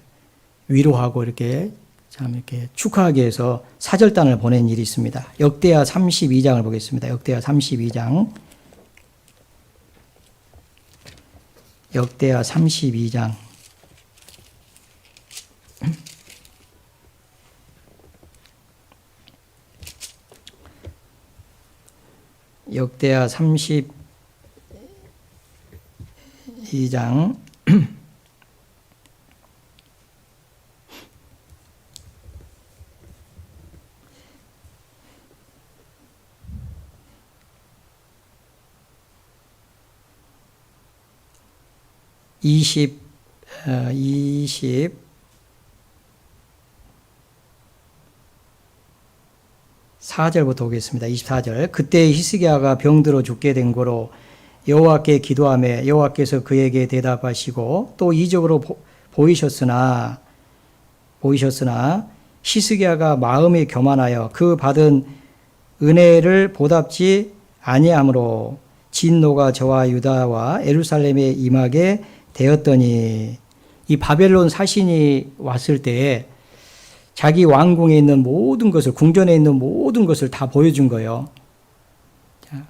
위로하고 이렇게 참 이렇게 축하하기 위해서 사절단을 보낸 일이 있습니다. 역대하 32장을 보겠습니다. 역대하 32장. 역대하 32장. 역대하 32장 24절부터 보겠습니다. 24절. 그때 히스기야가 병들어 죽게 된 고로 여호와께 기도하며 여호와께서 그에게 대답하시고 또 이적으로 보이셨으나 히스기야가 마음이 교만하여 그 받은 은혜를 보답지 아니하므로 진노가 저와 유다와 예루살렘에 임하게 되었더니 이 바벨론 사신이 왔을 때에 자기 왕궁에 있는 모든 것을 궁전에 있는 모든 것을 다 보여준 거예요. 자,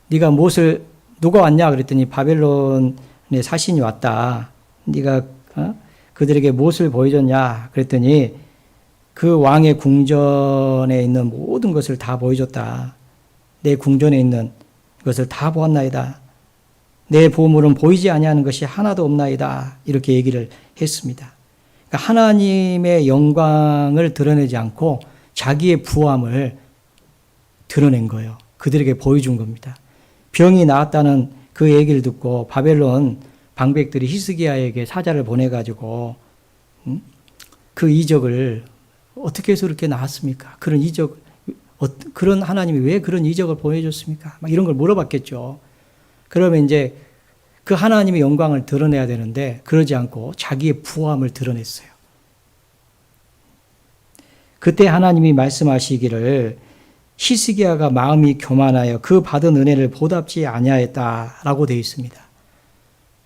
네가 무엇을 누가 왔냐 그랬더니 바벨론의 사신이 왔다. 네가 그들에게 무엇을 보여줬냐 그랬더니 그 왕의 궁전에 있는 모든 것을 다 보여줬다. 내 궁전에 있는 것을 다 보았나이다. 내 보물은 보이지 아니하는 것이 하나도 없나이다. 이렇게 얘기를 했습니다. 그러니까 하나님의 영광을 드러내지 않고 자기의 부함을 드러낸 거예요. 그들에게 보여준 겁니다. 병이 나았다는 그 얘기를 듣고 바벨론 방백들이 히스기야에게 사자를 보내가지고 그 이적을 어떻게 해서 그렇게 나았습니까? 그런 이적, 그런 하나님이 왜 그런 이적을 보여줬습니까? 막 이런 걸 물어봤겠죠. 그러면 이제 그 하나님의 영광을 드러내야 되는데 그러지 않고 자기의 부함을 드러냈어요. 그때 하나님이 말씀하시기를 히스기야가 마음이 교만하여 그 받은 은혜를 보답지 아니하였다라고 되어 있습니다.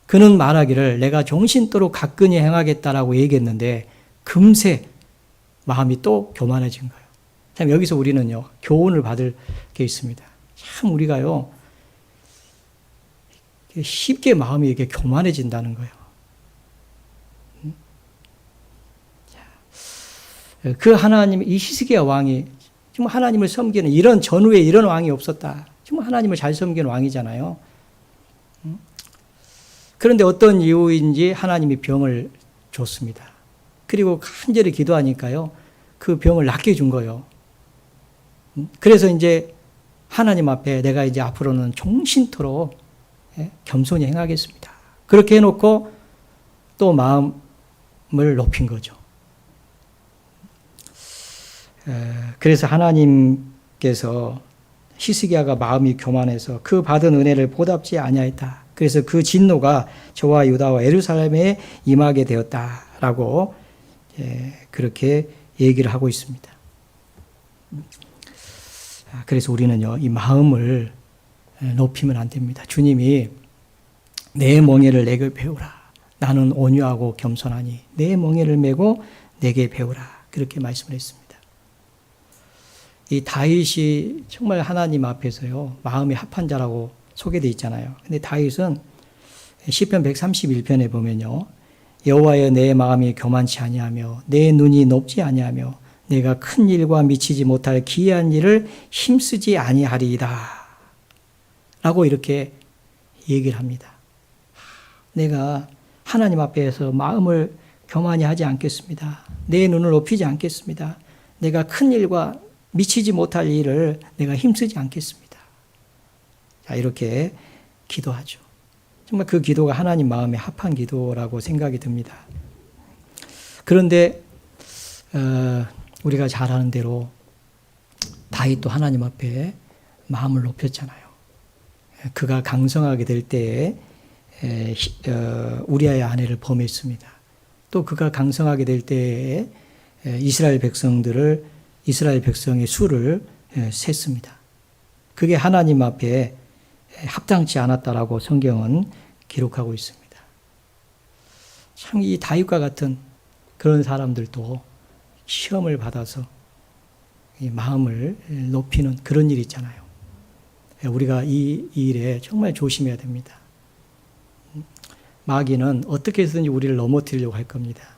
그는 말하기를 내가 종신토록 가끈히 행하겠다라고 얘기했는데 금세 마음이 또 교만해진 거예요. 참 여기서 우리는요 교훈을 받을 게 있습니다. 참 우리가요 쉽게 마음이 이렇게 교만해진다는 거예요. 그 하나님, 이 히스기야 왕이 정말 하나님을 섬기는 이런 전후에 이런 왕이 없었다. 정말 하나님을 잘 섬기는 왕이잖아요. 그런데 어떤 이유인지 하나님이 병을 줬습니다. 그리고 간절히 기도하니까요, 그 병을 낫게 준 거예요. 그래서 이제 하나님 앞에 내가 이제 앞으로는 종신토록 겸손히 행하겠습니다. 그렇게 해놓고 또 마음을 높인 거죠. 그래서 하나님께서 히스기야가 마음이 교만해서 그 받은 은혜를 보답지 아니하였다. 그래서 그 진노가 저와 유다와 예루살렘에 임하게 되었다라고 그렇게 얘기를 하고 있습니다. 그래서 우리는요, 이 마음을 높이면 안 됩니다. 주님이 내 멍에를 내게 배우라. 나는 온유하고 겸손하니 내 멍에를 메고 내게 배우라. 그렇게 말씀을 했습니다. 이 다윗이 정말 하나님 앞에서요, 마음이 합한 자라고 소개되어 있잖아요. 근데 다윗은 시편 131편에 보면요, 여호와여 내 마음이 교만치 아니하며 내 눈이 높지 아니하며 내가 큰 일과 미치지 못할 기이한 일을 힘쓰지 아니하리이다 라고 이렇게 얘기를 합니다. 내가 하나님 앞에서 마음을 교만히 하지 않겠습니다. 내 눈을 높이지 않겠습니다. 내가 큰 일과 미치지 못할 일을 내가 힘쓰지 않겠습니다. 자, 이렇게 기도하죠. 정말 그 기도가 하나님 마음에 합한 기도라고 생각이 듭니다. 그런데 우리가 잘 아는 대로 다윗도 하나님 앞에 마음을 높였잖아요. 그가 강성하게 될 때에 우리아의 아내를 범했습니다. 또 그가 강성하게 될 때에 이스라엘 백성의 수를 셌습니다. 그게 하나님 앞에 합당치 않았다라고 성경은 기록하고 있습니다. 참 이 다윗과 같은 그런 사람들도 시험을 받아서 이 마음을 높이는 그런 일이 있잖아요. 우리가 이 일에 정말 조심해야 됩니다. 마귀는 어떻게 해서든지 우리를 넘어뜨리려고 할 겁니다.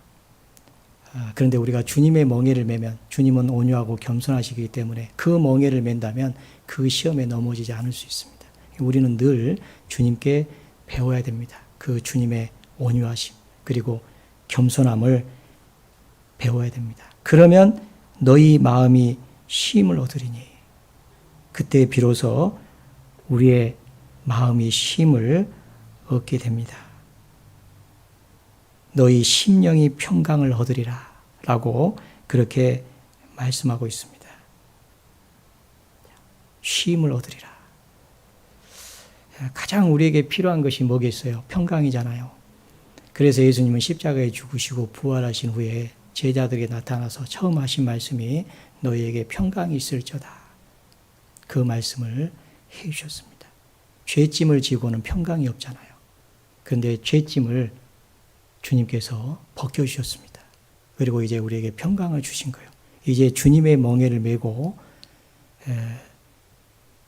그런데 우리가 주님의 멍에를 매면 주님은 온유하고 겸손하시기 때문에 그 멍에를 맨다면 그 시험에 넘어지지 않을 수 있습니다. 우리는 늘 주님께 배워야 됩니다. 그 주님의 온유하심 그리고 겸손함을 배워야 됩니다. 그러면 너희 마음이 쉼을 얻으리니 그때 비로소 우리의 마음이 쉼을 얻게 됩니다. 너희 심령이 평강을 얻으리라 라고 그렇게 말씀하고 있습니다. 쉼을 얻으리라. 가장 우리에게 필요한 것이 뭐겠어요? 평강이잖아요. 그래서 예수님은 십자가에 죽으시고 부활하신 후에 제자들에게 나타나서 처음 하신 말씀이 너희에게 평강이 있을저다. 그 말씀을 해 주셨습니다. 죄짐을 지고는 평강이 없잖아요. 그런데 죄짐을 주님께서 벗겨주셨습니다. 그리고 이제 우리에게 평강을 주신 거예요. 이제 주님의 멍에를 메고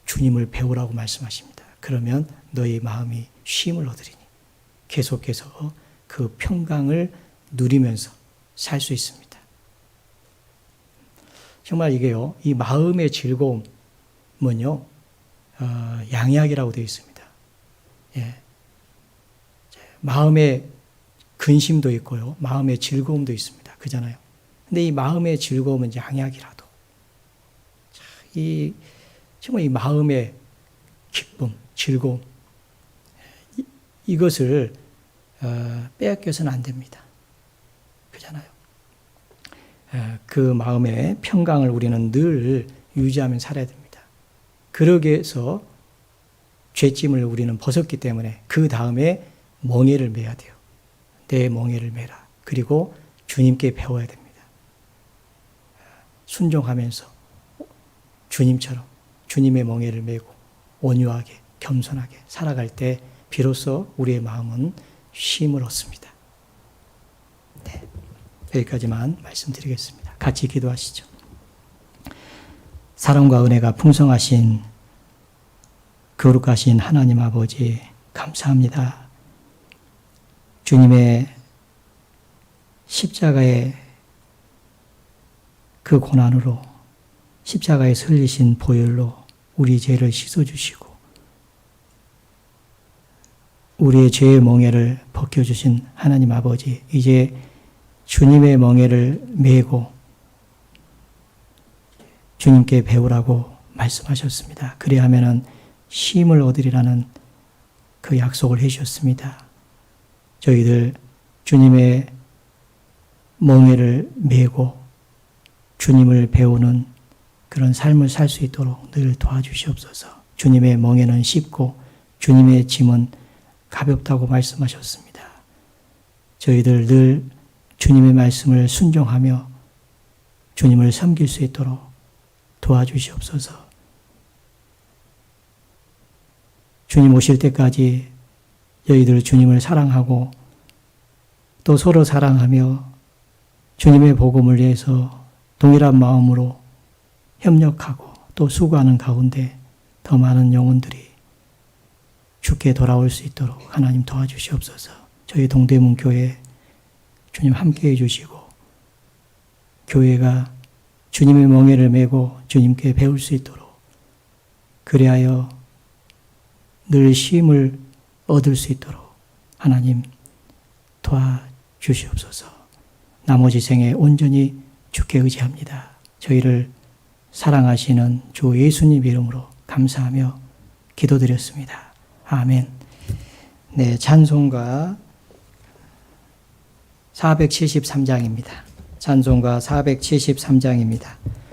주님을 배우라고 말씀하십니다. 그러면 너희 마음이 쉼을 얻으리니 계속해서 그 평강을 누리면서 살 수 있습니다. 정말 이게요, 이 마음의 즐거움은요, 양약이라고 되어 있습니다. 예. 마음의 근심도 있고요, 마음의 즐거움도 있습니다. 그잖아요. 근데 이 마음의 즐거움은 양약이라도, 정말 이 마음의 기쁨, 즐거움, 이것을 빼앗겨서는 안 됩니다. 그잖아요. 그 마음의 평강을 우리는 늘 유지하며 살아야 됩니다. 그러기 위해서 죄짐을 우리는 벗었기 때문에 그 다음에 멍에를 매야 돼요. 내 멍에를 매라. 그리고 주님께 배워야 됩니다. 순종하면서 주님처럼 주님의 멍에를 메고 온유하게 겸손하게 살아갈 때 비로소 우리의 마음은 쉼을 얻습니다. 네, 여기까지만 말씀드리겠습니다. 같이 기도하시죠. 사랑과 은혜가 풍성하신 거룩하신 하나님 아버지 감사합니다. 주님의 십자가의 그 고난으로 십자가에서 흘리신 보혈로 우리 죄를 씻어주시고 우리의 죄의 멍에를 벗겨주신 하나님 아버지, 이제 주님의 멍에를 메고 주님께 배우라고 말씀하셨습니다. 그리하면은 쉼을 얻으리라는 그 약속을 해주셨습니다. 저희들 주님의 멍에를 메고 주님을 배우는 그런 삶을 살 수 있도록 늘 도와주시옵소서. 주님의 멍에는 쉽고 주님의 짐은 가볍다고 말씀하셨습니다. 저희들 늘 주님의 말씀을 순종하며 주님을 섬길 수 있도록 도와주시옵소서. 주님 오실 때까지 저희들 주님을 사랑하고 또 서로 사랑하며 주님의 복음을 위해서 동일한 마음으로 협력하고 또 수고하는 가운데 더 많은 영혼들이 주께 돌아올 수 있도록 하나님 도와주시옵소서. 저희 동대문 교회 주님 함께해 주시고 교회가 주님의 멍에를 메고 주님께 배울 수 있도록 그리하여 늘 쉼을 얻을 수 있도록 하나님 도와주시옵소서. 나머지 생에 온전히 주께 의지합니다. 저희를 사랑하시는 주 예수님 이름으로 감사하며 기도드렸습니다. 아멘. 네, 찬송가 473장입니다. 찬송가 473장입니다.